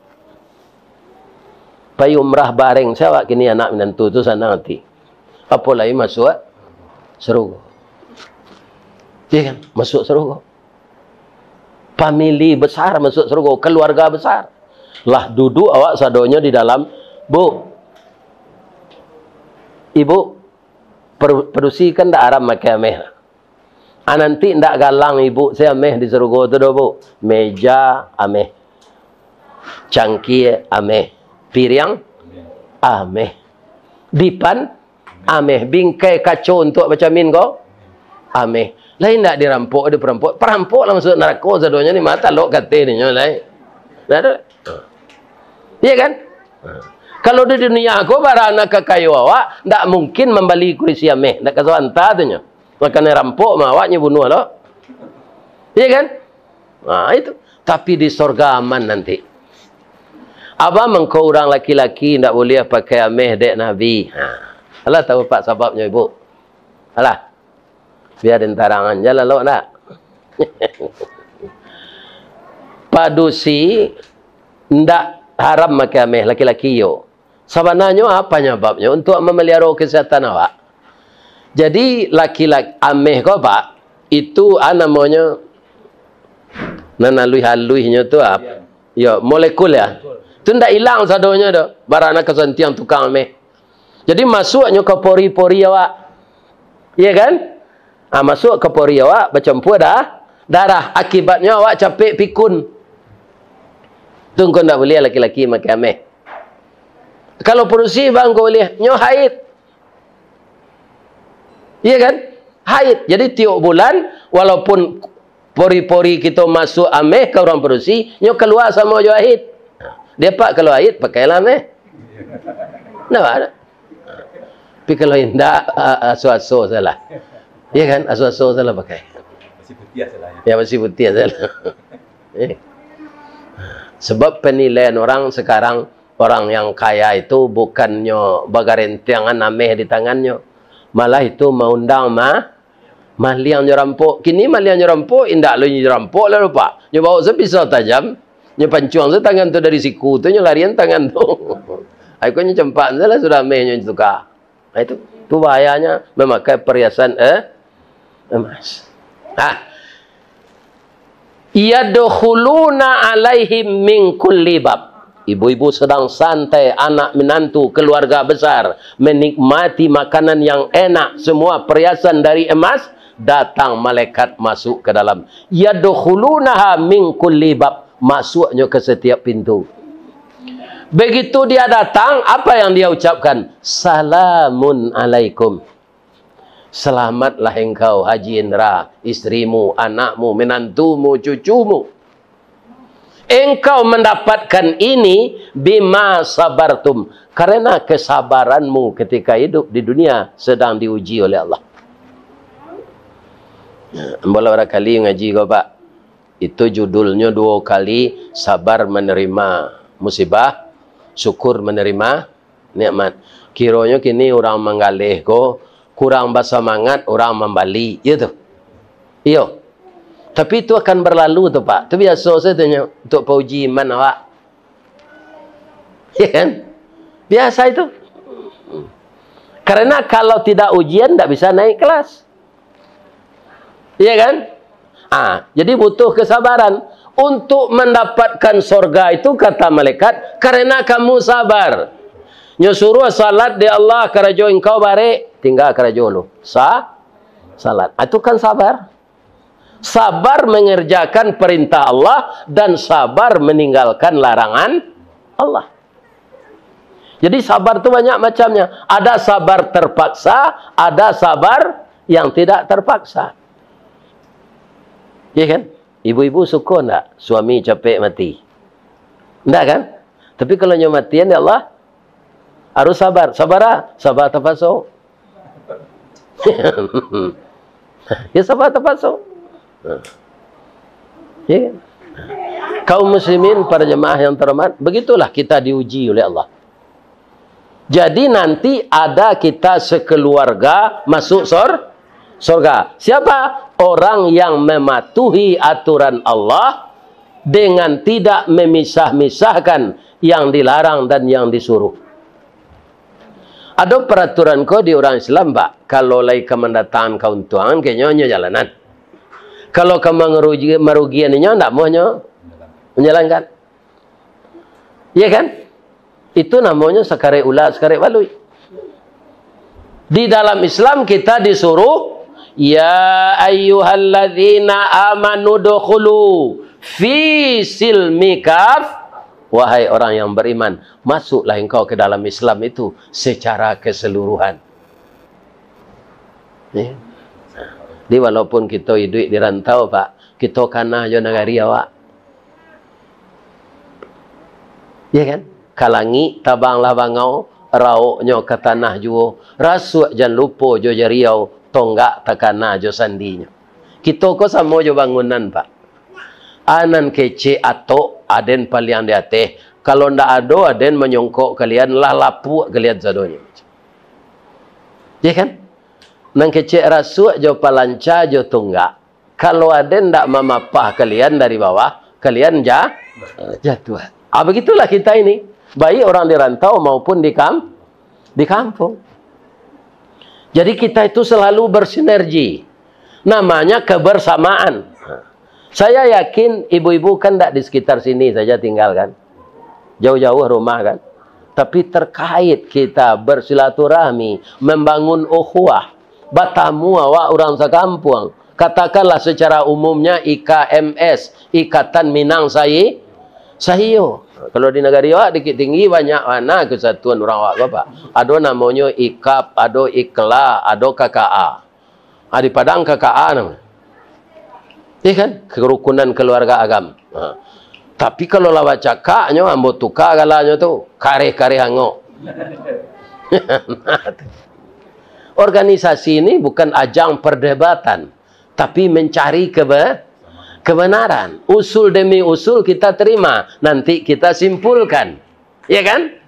Pai umrah bareng saya kini anak menantu tu sana nanti. Apa lagi masuk surga. Iya kan? Masuk surga. Famili besar masuk surga, keluarga besar. Lah duduk awak sadonya di dalam, Bu. Ibu produksikan dak Arab makan meh. Nanti ndak galang ibu saya ameh di surga tu dah, Bu. Meja ameh. Cangkir ameh. Piring ameh. Dipan ameh. Bingkai kacau untuk baca min kau ameh. Lain ndak dirampok, ada perampok. Perampok lah masuk neraka sadonya ni mata lok kate ni lain. Dah ada. Iya kan? Kalau di dunia aku barang anak kekayu awak ndak mungkin membeli kursi ameh. Ndak kasih hantar tu nya. Makanya rampok mah awaknya bunuh lo. Iya kan? Nah, itu. Tapi di surga aman nanti. Apa mengkau orang laki-laki tidak boleh pakai ameh dek Nabi? Alah tahu pak sebabnya ibu? Alah. Biar dentarangan jalan lo nak. Padusi ndak haram pakai ameh laki-laki yo. Sebenarnya apa nyebabnya? Untuk memelihara kesehatan awak. Jadi laki-laki ameh kau pak itu namanya nanalui-haluinya tu apa? Ya, molekul ya. Tu ndak hilang sadonya dah. Barana kesantiang tukang ameh. Jadi masuknya ke pori-pori awak. Iya kan? Masuk ke pori awak bercampur darah. Akibatnya awak capek pikun. Tunggu ndak boleh laki-laki makan ameh. Kalau perusi bang kau boleh nyo haid. Iya kan? Haid. Jadi tiap bulan walaupun pori-pori kita masuk ameh ke orang perusi, nyo keluar sama jo haid. Dia pak kalau haid pakailah ameh. Nah, ada. Tapi kalau tidak asu-asu salah. Iya kan? Asu-asu salah pakai. Masih putih salah. Ya masih putih salah. Sebab penilaian orang sekarang, orang yang kaya itu bukannya bagarentangan ameh di tangannya. Malah itu mengundang mahliang nyerampok. Kini mahliang nyerampok, indak lu nyerampok lah lupa. Nyo bawa sepisau tajam, nyo pancuang se tangan tu dari siku tu, nyo larian tangan tu. Aku nyo cempak salah sudah ameh nyo tukar. Nah, itu bahayanya memakai perhiasan emas. Yadkhuluna alaihim min kulli bab. Ibu-ibu sedang santai, anak menantu, keluarga besar, menikmati makanan yang enak, semua perhiasan dari emas, datang malaikat masuk ke dalam. Yadkhulunaha min kulli bab. Masuknya ke setiap pintu. Begitu dia datang, apa yang dia ucapkan? Salamun alaikum. Selamatlah engkau Haji Indra, istrimu, anakmu, menantumu, cucumu. Engkau mendapatkan ini bima sabartum. Karena kesabaranmu ketika hidup di dunia sedang diuji oleh Allah. Bola barangkali ngaji kau pak. Itu judulnya 2 kali sabar menerima musibah, syukur menerima nikmat. Kiranya kini orang menggalih ko kurang bersemangat, orang membali, gitu. Iyo. Tapi itu akan berlalu tu pak. Itu biasa saya tanya untuk pauji iman awak. Ya kan? Biasa itu. Karena kalau tidak ujian tidak bisa naik kelas. Iya kan? Jadi butuh kesabaran. Untuk mendapatkan surga itu kata malaikat, karena kamu sabar. Nyuruh salat di Allah karajo engkau bare, tinggal karajo lu. Salat. Itu kan sabar. Sabar mengerjakan perintah Allah dan sabar meninggalkan larangan Allah. Jadi sabar itu banyak macamnya. Ada sabar terpaksa, ada sabar yang tidak terpaksa. Ya kan? Ibu-ibu suka enggak suami capek mati? Enggak kan? Tapi kalau nyo matian ya Allah harus sabar. Sabar terpaksa. Ya sabar terpaksa. Ya. Kaum muslimin, para jemaah yang terhormat, begitulah kita diuji oleh Allah. Jadi nanti ada kita sekeluarga masuk surga. Siapa? Orang yang mematuhi aturan Allah dengan tidak memisah-misahkan yang dilarang dan yang disuruh. Ada peraturan kau di orang Islam, Pak. Kalau lagi kemendatangan keuntungan, kayaknya jalanan. Kalau kamu merugian ini, tidak mau menjalankan. Iya kan? Itu namanya sekare ulat, sekare walui. Di dalam Islam kita disuruh, ya ayyuhalladzina amanu dukhulu fi silmi kaf. Wahai orang yang beriman, masuklah engkau ke dalam Islam itu secara keseluruhan. Ya. Jadi walaupun kita hidup di rantau, Pak, kita kana jo negari awak. Ya kan? Kalangi tabanglah bangau, rauknya ke tanah juo, rasuk jan lupo jo jariau, tonggak takana jo sandinya. Kita ko sama jo bangunan, Pak. Anan kece atau aden palian di ateh. Kalau ndak ada, aden menyongkok kalian lah lapu kalian sadonya. Ya kan? Nang kece rasuk jo palanca jo tunggak. Kalau aden ndak memapah kalian dari bawah, kalian jatuh. Begitulah kita ini. Baik orang di rantau maupun di kampung. Jadi kita itu selalu bersinergi. Namanya kebersamaan. Saya yakin ibu-ibu kan tidak di sekitar sini saja tinggal kan. Jauh-jauh rumah kan. Tapi terkait kita bersilaturahmi, membangun ukhuwah, batamu awak orang sekampung. Katakanlah secara umumnya IKMS, Ikatan Minang Sahiyo. Kalau di negara awak dikit tinggi banyak mana kesatuan orang awak bapak. Ada namanya IKAP, ada IKLA, ada KKA. Di Padang KKA namanya. Ya kan? Kerukunan keluarga agam. Tapi kalau lawat cakaknya, ambo tukar galanya tu, kare-kare hangok. Organisasi ini bukan ajang perdebatan, tapi mencari kebenaran. Usul demi usul kita terima, nanti kita simpulkan. Ya kan?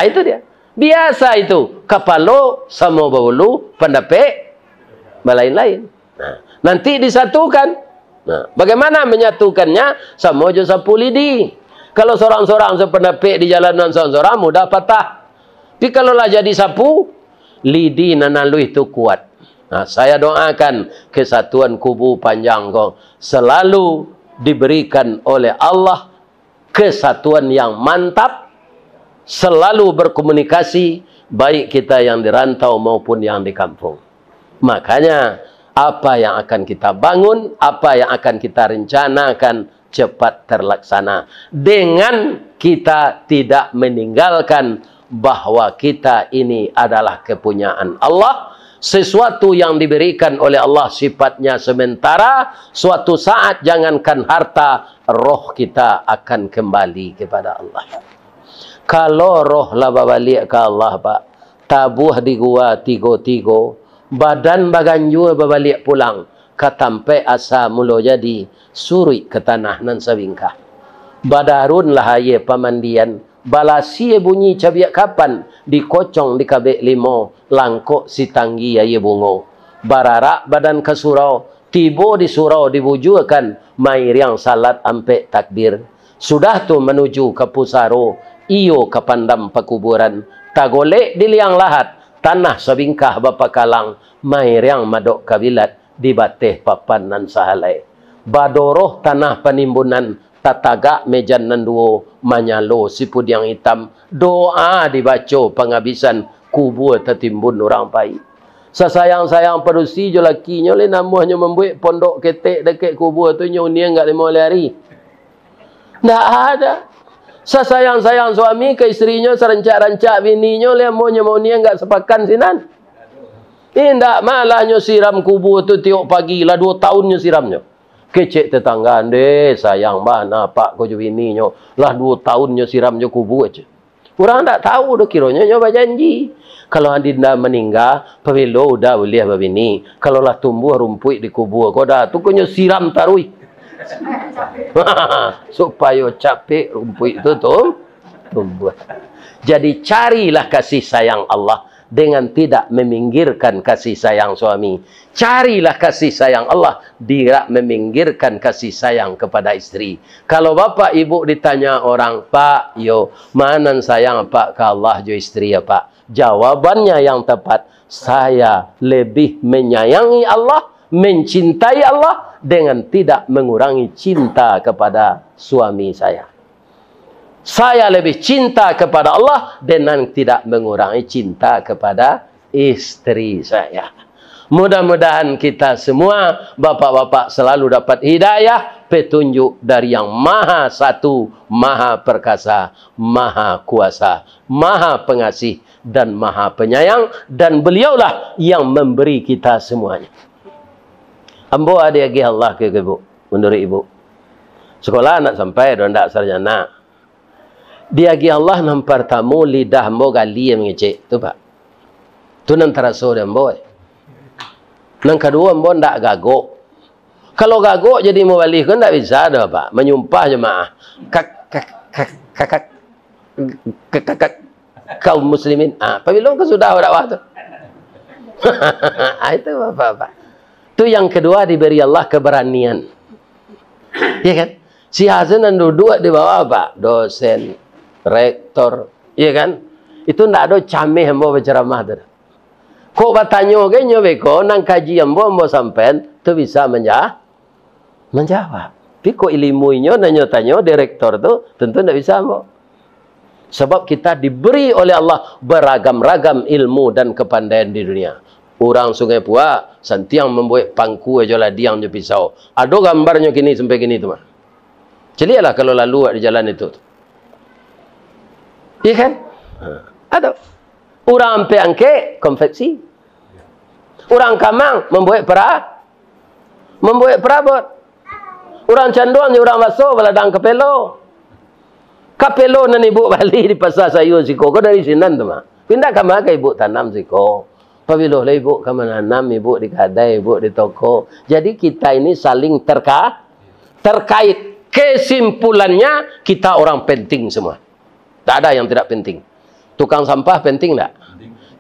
Itu dia. Biasa itu. Kapalo sama bawulu, pendapat, lain-lain. Nanti disatukan. Bagaimana menyatukannya? Sama aja sapu lidi. Kalau seorang-seorang sependapat di jalanan seorang-seorang mudah patah. Tapi kalau lah jadi sapu, lidi nanalu itu kuat. Saya doakan kesatuan kubu panjang kau selalu diberikan oleh Allah kesatuan yang mantap, selalu berkomunikasi baik kita yang di rantau maupun yang di kampung. Makanya apa yang akan kita bangun, apa yang akan kita rencanakan cepat terlaksana. Dengan kita tidak meninggalkan bahwa kita ini adalah kepunyaan Allah. Sesuatu yang diberikan oleh Allah sifatnya sementara. Suatu saat jangankan harta, roh kita akan kembali kepada Allah. Kalau roh lah balik ke Allah, Pak. Tabuh di gua tigo-tigo. Badan baganju berbalik pulang. Katampe asa mulo jadi. Suri ke tanah nan sabingkah. Badarun lah aye pamandian. Balasi bunyi cabiak kapan. Dikocong di kabek limo. Langkok si tanggi aye bungo. Bararak badan ke surau. Tibo di surau dibujukan. Mair yang salat ampe takbir. Sudah tu menuju ke pusaro. Iyo ke pandam pekuburan. Tagolek di liang lahat. Tanah sabingkah bapa kalang, mair yang madok kabilat, dibateh papan nan sahalai. Badoroh tanah penimbunan, tataga mejan nan duo, manyalo sipud yang hitam, doa dibaca penghabisan, kubur tertimbun orang pai. Sesayang-sayang perusi jo lakinya, le namuhnya membuat pondok ketek dekat kubur tu, nyonya enggak lima hari. Tak ada. Sesayang-sayang suami ke istrinya, serancak-rancak bininya, lihat maunya enggak sepakan sinan. Indak malahnya siram kubur tu tiap pagi lah 2 tahunnya siramnya. Kecek tetangga deh, sayang mana pak kau bininya lah 2 tahunnya siramnya kubur aja. Orang tak tahu dah kiranya nyoba janji. Kalau adinda meninggal, pavilo udah boleh babini. Kalau lah tumbuh rumput di kubur, kau dah tu kau siram tarui. Supaya capek rumput itu tumbuh. Jadi carilah kasih sayang Allah dengan tidak meminggirkan kasih sayang suami. Carilah kasih sayang Allah tidak meminggirkan kasih sayang kepada istri. Kalau bapak ibu ditanya orang, Pak, yo mana sayang Pak ke Allah jo istri ya Pak? Jawabannya yang tepat, saya lebih menyayangi Allah, mencintai Allah dengan tidak mengurangi cinta kepada suami saya. Saya lebih cinta kepada Allah dengan tidak mengurangi cinta kepada istri saya. Mudah-mudahan kita semua, bapak-bapak, selalu dapat hidayah, petunjuk dari yang Maha Satu, Maha Perkasa, Maha Kuasa, Maha Pengasih, dan Maha Penyayang. Dan beliaulah yang memberi kita semuanya. Ambo ada lagi Allah ke ibu, menurut ibu. Sekolah nak sampai, dan tak sarjana. Dia lagi Allah nampar tamu lidah ambo gali yang mengecek. Tu pak. Tu nan terasa dia ambo. Nang kedua ambo tak gagok. Kalau gaguk jadi mubalik kan tak bisa dah Pak. Menyumpah jemaah. Kaum muslimin. Apabila kau sudah dakwah tu. Itu Bapak. Itu yang kedua diberi Allah keberanian. Ya kan? Si Hasan dan duduk di bawah Pak. Dosen, rektor. Ya kan? Itu tak ada camih hamba berceramah tu. Kok bertanya ke nyobeko nang kaji hamba sampai tu bisa menjawab. Tapi kok ilmunya nanya-tanya direktor tu tentu tidak bisa hamba. Sebab kita diberi oleh Allah beragam-ragam ilmu dan kepandaian di dunia. Orang Sungai Pua santiang membuat pangku aja lah diang je pisau. Ada gambarnya kini sampai kini tu mah. Celialah kalau lalu di jalan itu. Iya kan? Ada. Orang ampe angke konveksi. Orang Kamang membuat perabot. Orang Canduan je orang Baso beladang kapelo. Kapelo nan ibu bali di pasar sayur siko. Kau dari sinan tu mah. Pindah ke mana ibu tanam siko. Apabila ibu ke menanam, ibu di kedai, ibu di toko. Jadi kita ini saling terkait. Kesimpulannya kita orang penting semua. Tak ada yang tidak penting. Tukang sampah penting tak?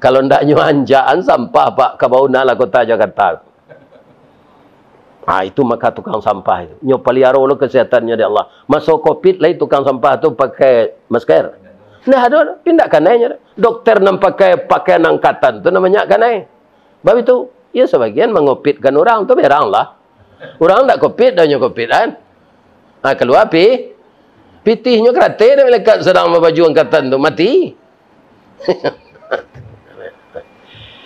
Kalau ndak nyuanjaan sampah Pak Kabauna lah kota Jakarta. Itu maka tukang sampah itu. Nyo pelihara lo kesehatannya di Allah. Masuk Covid lah tukang sampah tu pakai masker. Nah ada pindah kanainya. Dokter nam pakai pakaian angkatan tu namanya kanai. Sebab itu ya sebagian mengopitkan orang tu berang lah. Orang tak Covid dah nyo Covid kan. Keluar pitihnya kerate dah melekat sedang baju angkatan tu mati.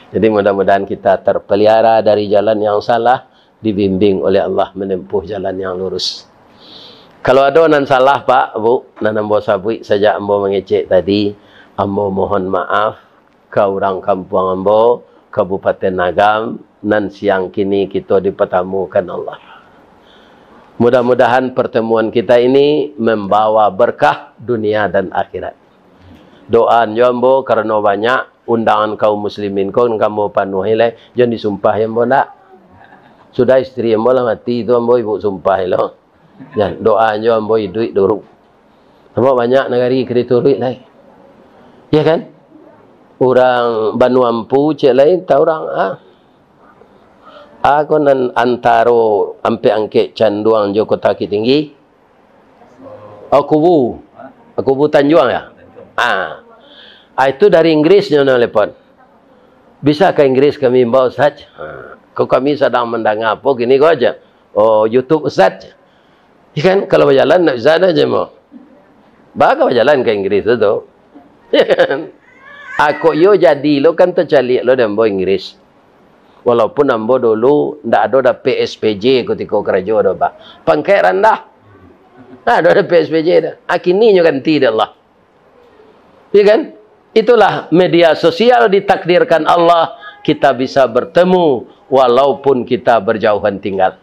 Jadi mudah-mudahan kita terpelihara dari jalan yang salah, dibimbing oleh Allah menempuh jalan yang lurus. Kalau ada nan salah Pak, Bu, nan ambo sabui saja ambo mengecek tadi, ambo mohon maaf ke orang kampung ambo, Kabupaten Agam, nan siang kini kita dipertemukan Allah. Mudah-mudahan pertemuan kita ini membawa berkah dunia dan akhirat. Doa ambo karena banyak undangan kaum muslimin kon kamu panuhi le, jangan disumpah ambo nak. Sudah istri ambo lah mati itu ambo ibu sumpah lo. Dan doa ambo duit dulu. Ambo banyak negari kredit duit lai. Ya kan? Orang Banu Ampu cek lain tahu orang Aku nan antaro ampe angke Canduang jo kota Tinggi. Kubu Tanjuang ya. Itu dari Inggrisnya telepon. Bisa ke Inggris kami bawa Ustaz? Kau kami sedang mendengar apa gini kau aja. YouTube Ustaz. Ikan kalau berjalan nak bisa aja mau. Baga berjalan ke Inggris itu. Aku yo jadi lo kan tercalik lo dan bawa Inggris. Walaupun ambo dulu ndak ada PSPJ ketika kerja ada Pak. Pangkai rendah. Ada PSPJ dah. Kini nyo ganti dah Allah. Ya kan? Itulah media sosial ditakdirkan Allah kita bisa bertemu walaupun kita berjauhan tinggal.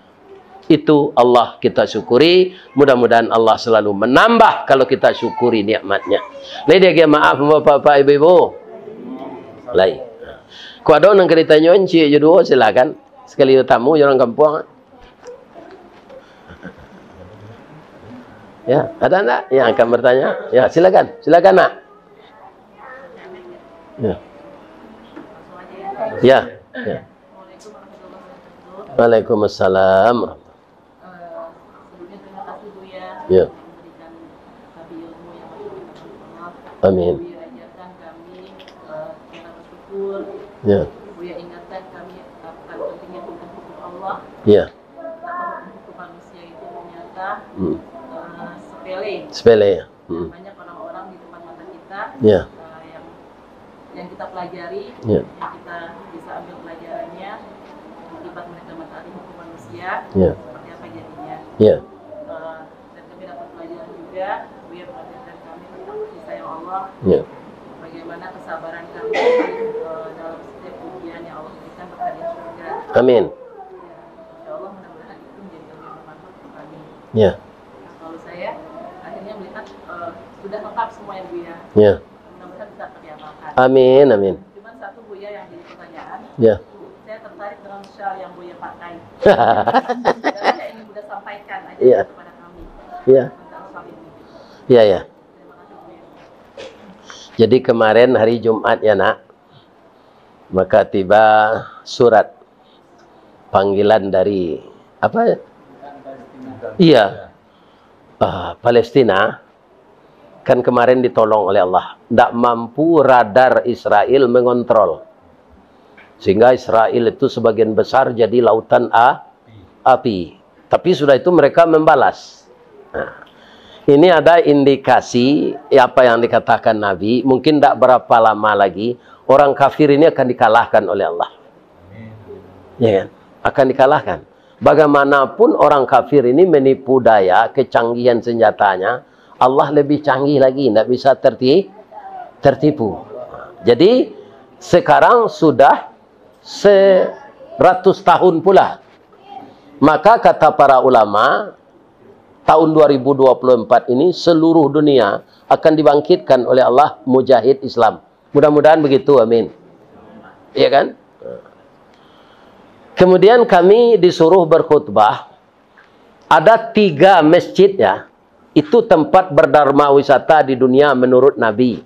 Itu Allah kita syukuri. Mudah-mudahan Allah selalu menambah kalau kita syukuri nikmatnya. Lady maaf Bapak Ibu. Lain. Kau ada orang ceritanya encik je dua silakan. Sekali tamu orang kampung. Ya, ada tak yang akan bertanya? Ya, silakan. Silakan nak. Ya. Ya. Ya. Waalaikumsalam. Sebelumnya terima kasih Bu ya. Ya. Memberikan kami ilmu yang bermanfaat. Amin. Bu ya ajarkan kami cara bersyukur. Ya. Bu ya ingatkan kami akan pentingnya hukum Allah. Ya. Hukum manusia itu ternyata sepele. Sepele ya. Banyak orang-orang di depan mata kita Ya. yang kita pelajari, Ya. yang kita bisa ambil pelajarannya akibat mereka mentaati hukum manusia. Ya. Seperti apa jadinya? Ya. Dan kami dapat pelajaran juga, Bu ya mengajarkan kami tentang kasih sayang Allah. Ya. Bagaimana kesabaran kami dalam setiap ujian yang Allah berikan berhadiah surga. Amin. Insya Allah mudah-mudahan itu menjadi ilmu yang bermanfaat untuk kami. Ya. Nah, kalau saya akhirnya melihat sudah lengkap semua ya Bu ya. Ya. Mudah-mudahan bisa diamalkan. Amin. Amin. Cuman satu Bu ya yang jadi pertanyaan. Ya. Saya tertarik dengan shawl yang Bu ya pakai. Karena sampaikan aja Iya. kepada kami Iya. tentang soal ini. Iya, ya. Terima kasih Bu ya. Jadi kemarin hari Jumat ya nak, maka tiba surat panggilan dari apa? Iya, Palestina. Kan kemarin ditolong oleh Allah. Tidak mampu radar Israel mengontrol. Sehingga Israel itu sebagian besar jadi lautan api. Tapi sudah itu mereka membalas. Nah, ini ada indikasi apa yang dikatakan Nabi. Mungkin tidak berapa lama lagi orang kafir ini akan dikalahkan oleh Allah. Ya kan? Akan dikalahkan. Bagaimanapun orang kafir ini menipu daya kecanggihan senjatanya, Allah lebih canggih lagi, tidak bisa tertipu. Jadi sekarang sudah 100 tahun pula. Maka kata para ulama, tahun 2024 ini seluruh dunia akan dibangkitkan oleh Allah mujahid Islam. Mudah-mudahan begitu, amin. Iya kan? Kemudian kami disuruh berkhutbah. Ada 3 masjid ya. Itu tempat berdharma wisata di dunia menurut Nabi.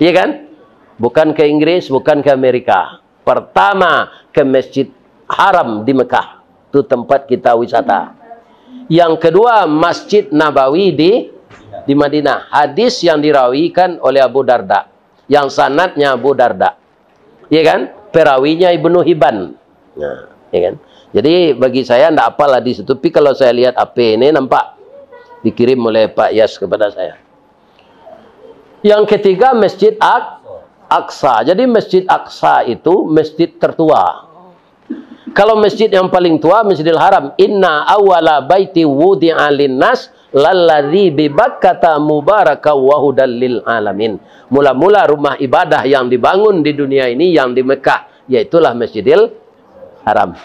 Iya kan? Bukan ke Inggris, bukan ke Amerika. Pertama ke Masjid Haram di Mekah. Itu tempat kita wisata. Yang kedua Masjid Nabawi di Madinah. Hadis yang dirawikan oleh Abu Darda. Yang sanadnya Abu Darda. Iya kan? Perawinya Ibnu Hibban. Nah, ya kan? Jadi bagi saya tidak apalah di situ. Tapi kalau saya lihat AP ini nampak dikirim oleh Pak Yas kepada saya. Yang ketiga Masjid Aqsa. Jadi Masjid Aqsa itu masjid tertua. Kalau masjid yang paling tua Masjidil Haram. Inna awwala baiti wudi'a linnas lalladzi bi Bakkata mubaraka wa hudal lil alamin. Mula-mula rumah ibadah yang dibangun di dunia ini yang di Mekah, yaitulah Masjidil Haram.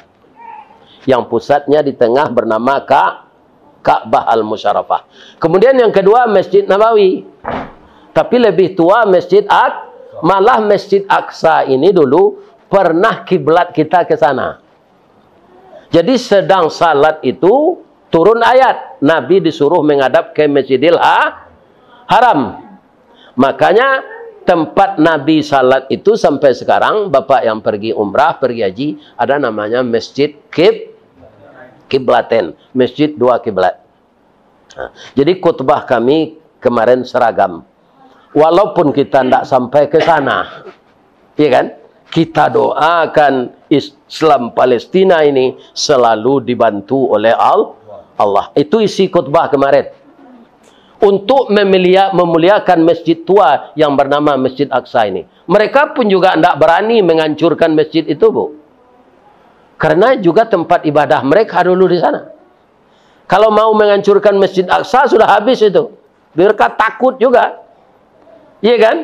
Yang pusatnya di tengah bernama Ka'bah Al-Musyarrafah. Kemudian yang kedua Masjid Nabawi. Tapi lebih tua malah Masjid Aqsa ini dulu pernah kiblat kita ke sana. Jadi sedang salat itu turun ayat. Nabi disuruh menghadap ke Masjidil Haram. Makanya tempat Nabi salat itu sampai sekarang, Bapak yang pergi umrah, pergi haji, ada namanya Masjid Kiblaten. Masjid 2 kiblat. Nah, jadi khutbah kami kemarin seragam. Walaupun kita tidak sampai ke sana. Iya kan? Kita doakan Islam Palestina ini selalu dibantu oleh Allah. Itu isi khutbah kemarin. Untuk memuliakan masjid tua yang bernama Masjid Aqsa ini. Mereka pun juga tidak berani menghancurkan masjid itu, Bu. Karena juga tempat ibadah mereka dulu di sana. Kalau mau menghancurkan Masjid Aqsa sudah habis itu. Mereka takut juga. Iya kan?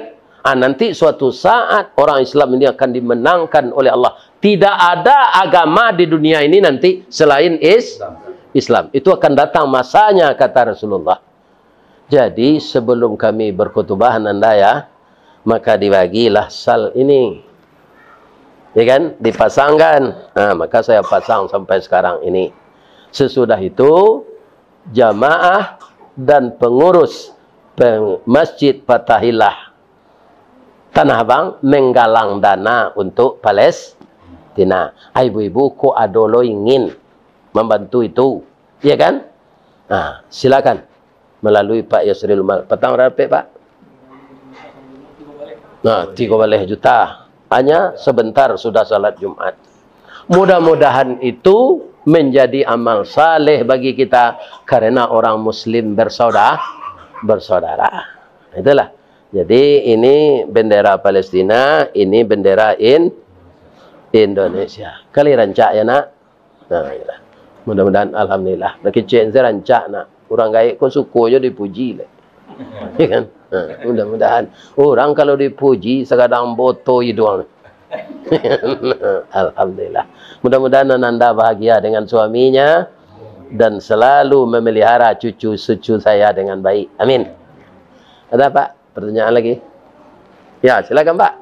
Nanti suatu saat orang Islam ini akan dimenangkan oleh Allah. Tidak ada agama di dunia ini nanti selain Islam. Itu akan datang masanya, kata Rasulullah. Jadi sebelum kami berkhutbah Anda ya, maka dibagilah sal ini. Ya kan? Dipasangkan. Nah, maka saya pasang sampai sekarang ini. Sesudah itu jamaah dan pengurus Masjid Fatahillah Tanah Abang menggalang dana untuk Palestina. Ibu-ibu kok adolo ingin membantu itu, iya kan? Nah, silakan melalui Pak Yasril Mal. Petang berapa Pak? Nah, 3 juta. Hanya sebentar sudah salat Jumat. Mudah-mudahan itu menjadi amal saleh bagi kita karena orang Muslim bersaudara. Itulah. Jadi ini bendera Palestina, ini bendera Indonesia. Kali rancak ya nak. Nah, itulah. Mudah-mudahan alhamdulillah. Berkecil saya rancak nak. Orang gaik kau suku aja dipuji lah. Ya kan? Nah, mudah-mudahan orang kalau dipuji sekadang boto hidung. Alhamdulillah. Mudah-mudahan Anda bahagia dengan suaminya dan selalu memelihara cucu-cucu saya dengan baik. Amin. Ada Pak? Pertanyaan lagi? Ya, silakan Pak.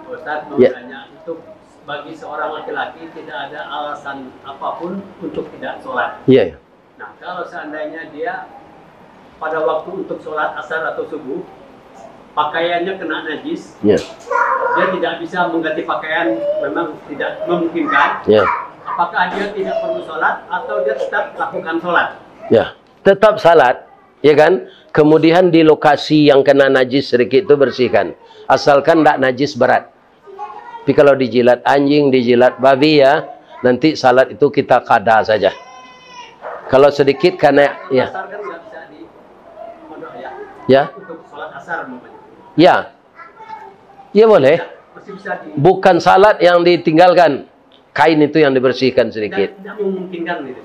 Ustaz mau Ya. tanya, untuk bagi seorang laki-laki tidak ada alasan apapun untuk tidak sholat. Iya. Nah, kalau seandainya dia pada waktu untuk sholat asar atau subuh, pakaiannya kena najis, Iya. dia tidak bisa mengganti pakaian, memang tidak memungkinkan. Iya. Apakah dia tidak perlu sholat atau dia tetap lakukan sholat? Ya, tetap salat, ya kan? Kemudian di lokasi yang kena najis sedikit itu bersihkan. Asalkan tidak najis berat. Tapi kalau dijilat anjing, dijilat babi ya, nanti salat itu kita qada saja. Kalau sedikit karena ya. Asar kan nggak bisa di mondok ya? Ya. Untuk sholat asar namanya. Ya. Ya boleh. Masih bisa di... Bukan salat yang ditinggalkan. Kain itu yang dibersihkan sedikit. Tidak memungkinkan gitu.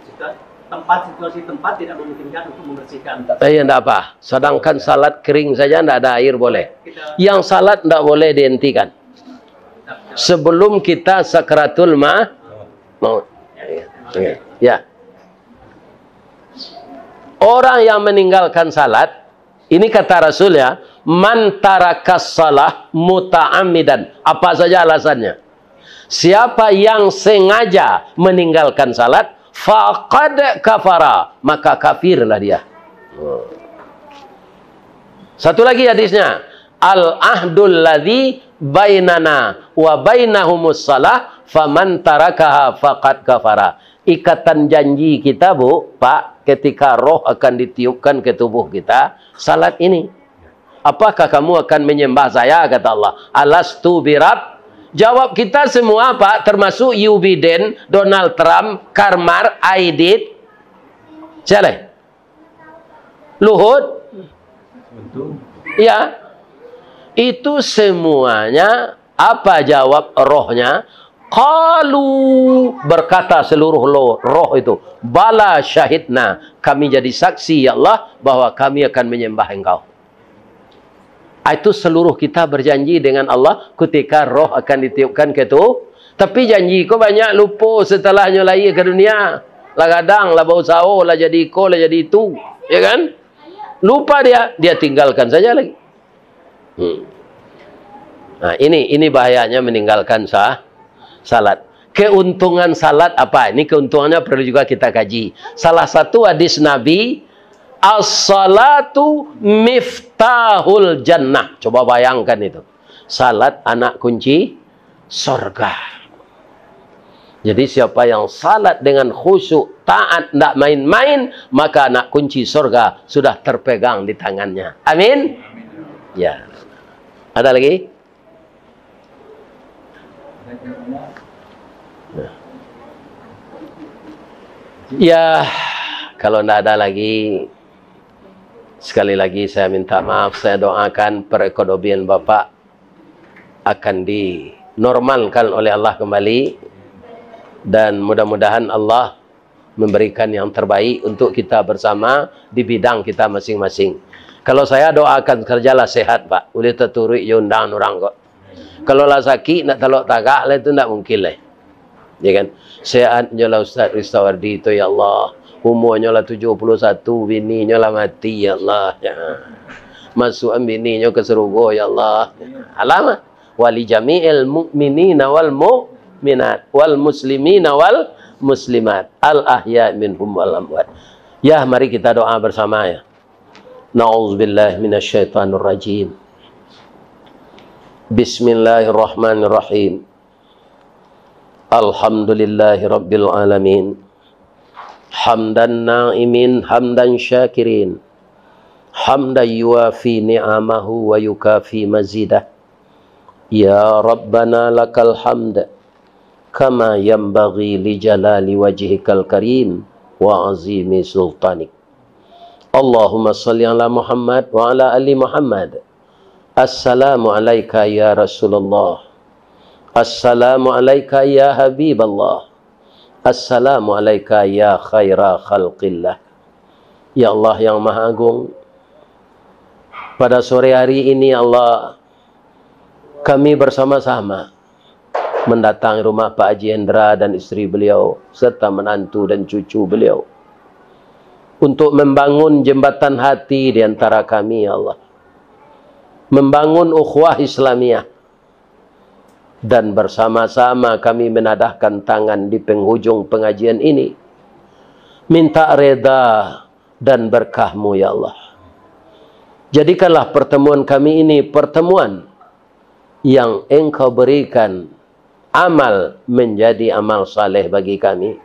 Situasi tempat tidak memungkinkan untuk membersihkan. Ya tidak apa. Sedangkan salat kering saja tidak ada air boleh. Yang salat tidak boleh dihentikan sebelum kita sakratul maut. Ya. Orang yang meninggalkan salat, ini kata Rasul ya, man tarakas salah muta'ammidan. Apa saja alasannya? Siapa yang sengaja meninggalkan salat, faqad kafara, maka kafirlah dia. Satu lagi hadisnya, al ahdul ladzi bainana wa bainahumus salah faman tarakaha faqad kafara. Ikatan janji kita, Bu, Pak, ketika roh akan ditiupkan ke tubuh kita, salat ini. Apakah kamu akan menyembah saya, kata Allah? Alastu birab? Jawab kita semua, Pak, termasuk Joe Biden, Donald Trump, Karmar, Aidit, siapa? Luhut? Ya. Itu semuanya, apa jawab rohnya? Qalu, berkata seluruh roh itu, bala syahidna, kami jadi saksi ya Allah bahwa kami akan menyembah engkau. Itu seluruh kita berjanji dengan Allah ketika roh akan ditiupkan ke itu. Tapi janji kau banyak lupa setelahnya lahir ke dunia. Lah kadang, lah bau sao, lah jadi ko, lah jadi itu. Ya kan? Lupa dia tinggalkan saja lagi. Nah, ini bahayanya meninggalkan salat. Keuntungan salat apa? Ini keuntungannya perlu juga kita kaji. Salah satu hadis Nabi, as-salatu miftahul jannah. Coba bayangkan itu. Salat anak kunci surga. Jadi siapa yang salat dengan khusyuk, taat, tidak main-main, maka anak kunci surga sudah terpegang di tangannya. Amin? Ya. Ada lagi? Ya, kalau tidak ada lagi, sekali lagi saya minta maaf, saya doakan perekonomian Bapak akan dinormalkan oleh Allah kembali. Dan mudah-mudahan Allah memberikan yang terbaik untuk kita bersama di bidang kita masing-masing. Kalau saya doakan kerjalah sehat, Pak. Boleh terturut undang orang kok. Kalau lah sakit, nak telok tagak lah itu tidak mungkin lah. Ya kan? Sehatnya lah Ustaz Ristawardi itu ya Allah. Umurnya lah 71, bininya lah mati ya Allah. Ya. Masuk bininya ke surga ya Allah. Alamah. Wali jami'il mu'minina wal mu'minat wal muslimina wal muslimat al ahya minhum wal amwat. Ya, mari kita doa bersama ya. Na'udzubillahi minasyaitonir rajim. Bismillahirrahmanirrahim. Alhamdulillahi rabbil alamin. Hamdan na'imin, hamdan syakirin. Hamdan yuafi ni'amahu wa yukafi mazidah. Ya Rabbana lakal hamd kama yanbaghi li jalali wajhikal karim wa azimi sultanik. Allahumma salli ala Muhammad wa ala ali Muhammad. Assalamu alayka ya Rasulullah. Assalamu alayka ya Habiballah. Assalamu alayka ya khaira khalqillah. Ya Allah yang Maha Agung, pada sore hari ini Allah, kami bersama-sama mendatangi rumah Pak Haji Hendra dan istri beliau serta menantu dan cucu beliau untuk membangun jembatan hati di antara kami ya Allah. Membangun ukhuwah Islamiyah. Dan bersama-sama kami menadahkan tangan di penghujung pengajian ini, minta reda dan berkah-Mu ya Allah. Jadikanlah pertemuan kami ini pertemuan yang Engkau berikan amal menjadi amal saleh bagi kami.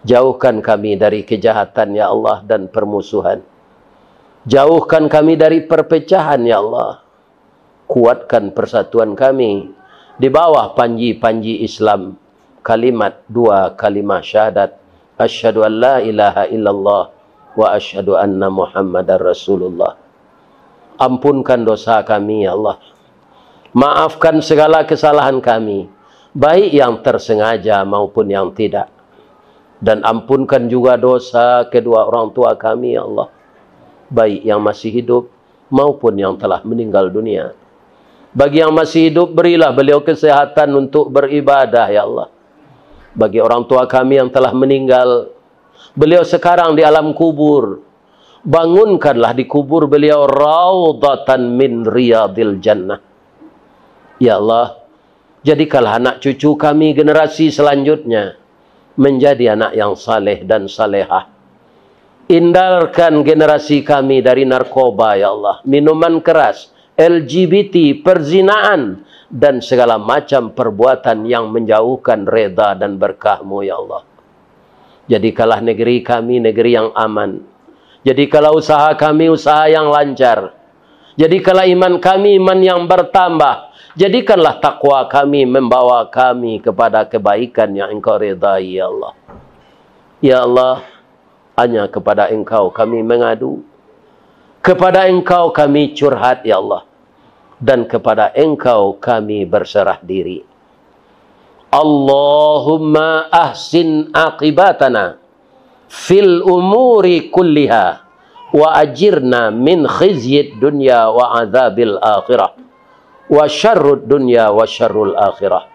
Jauhkan kami dari kejahatan ya Allah dan permusuhan. Jauhkan kami dari perpecahan ya Allah. Kuatkan persatuan kami di bawah panji-panji Islam. Kalimat dua kalimah syahadat. Asyhadu an la ilaha illallah wa asyhadu anna Muhammadar Rasulullah. Ampunkan dosa kami ya Allah. Maafkan segala kesalahan kami, baik yang tersengaja maupun yang tidak. Dan ampunkan juga dosa kedua orang tua kami ya Allah, baik yang masih hidup maupun yang telah meninggal dunia. Bagi yang masih hidup, berilah beliau kesehatan untuk beribadah ya Allah. Bagi orang tua kami yang telah meninggal, beliau sekarang di alam kubur, bangunkanlah di kubur beliau raudhatan min riyadil jannah. Ya Allah, jadikanlah anak cucu kami generasi selanjutnya menjadi anak yang saleh dan salehah. Hindarkan generasi kami dari narkoba ya Allah, minuman keras, LGBT, perzinaan, dan segala macam perbuatan yang menjauhkan reda dan berkah-Mu ya Allah. Jadikanlah negeri kami negeri yang aman. Jadikanlah usaha kami usaha yang lancar. Jadikanlah iman kami iman yang bertambah. Jadikanlah takwa kami membawa kami kepada kebaikan yang Engkau ridai ya Allah. Ya Allah, hanya kepada Engkau kami mengadu. Kepada Engkau kami curhat ya Allah. Dan kepada Engkau kami berserah diri. Allahumma ahsin aqibatana fil umuri kulliha wa ajirna min khizyid dunya wa adzabil akhirah wa syarrud dunya wa syarrul akhirah.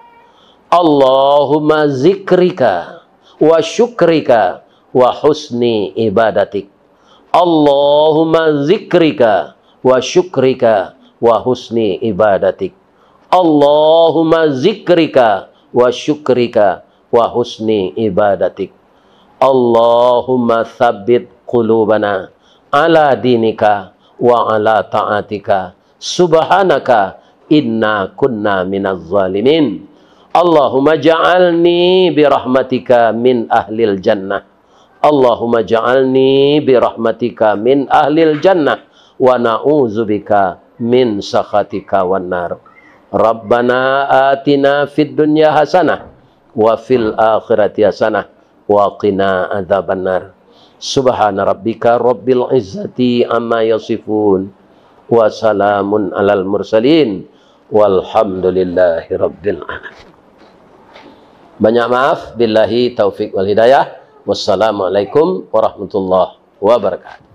Allahumma zikrika wa syukrika wa husni ibadatik. Allahumma zikrika wa syukrika wa husni ibadatik. Allahumma zikrika wa syukrika wa husni ibadatik. Allahumma thabbit qulubana ala dinika wa ala ta'atika. Subhanaka inna kunna minaz zalimin. Allahumma ja'alni birahmatika min ahlil jannah. Allahumma ja'alni birahmatika min ahlil jannah wa na'udzubika min sakhatika wan nar. Rabbana atina fid dunya hasanah wa fil akhirati hasanah wa qina adzabannar. Subhana rabbika rabbil izzati amma yasifun wa salamun alal mursalin walhamdulillahi rabbil alamin. Banyak maaf, billahi taufik wal hidayah. Wassalamualaikum warahmatullahi wabarakatuh.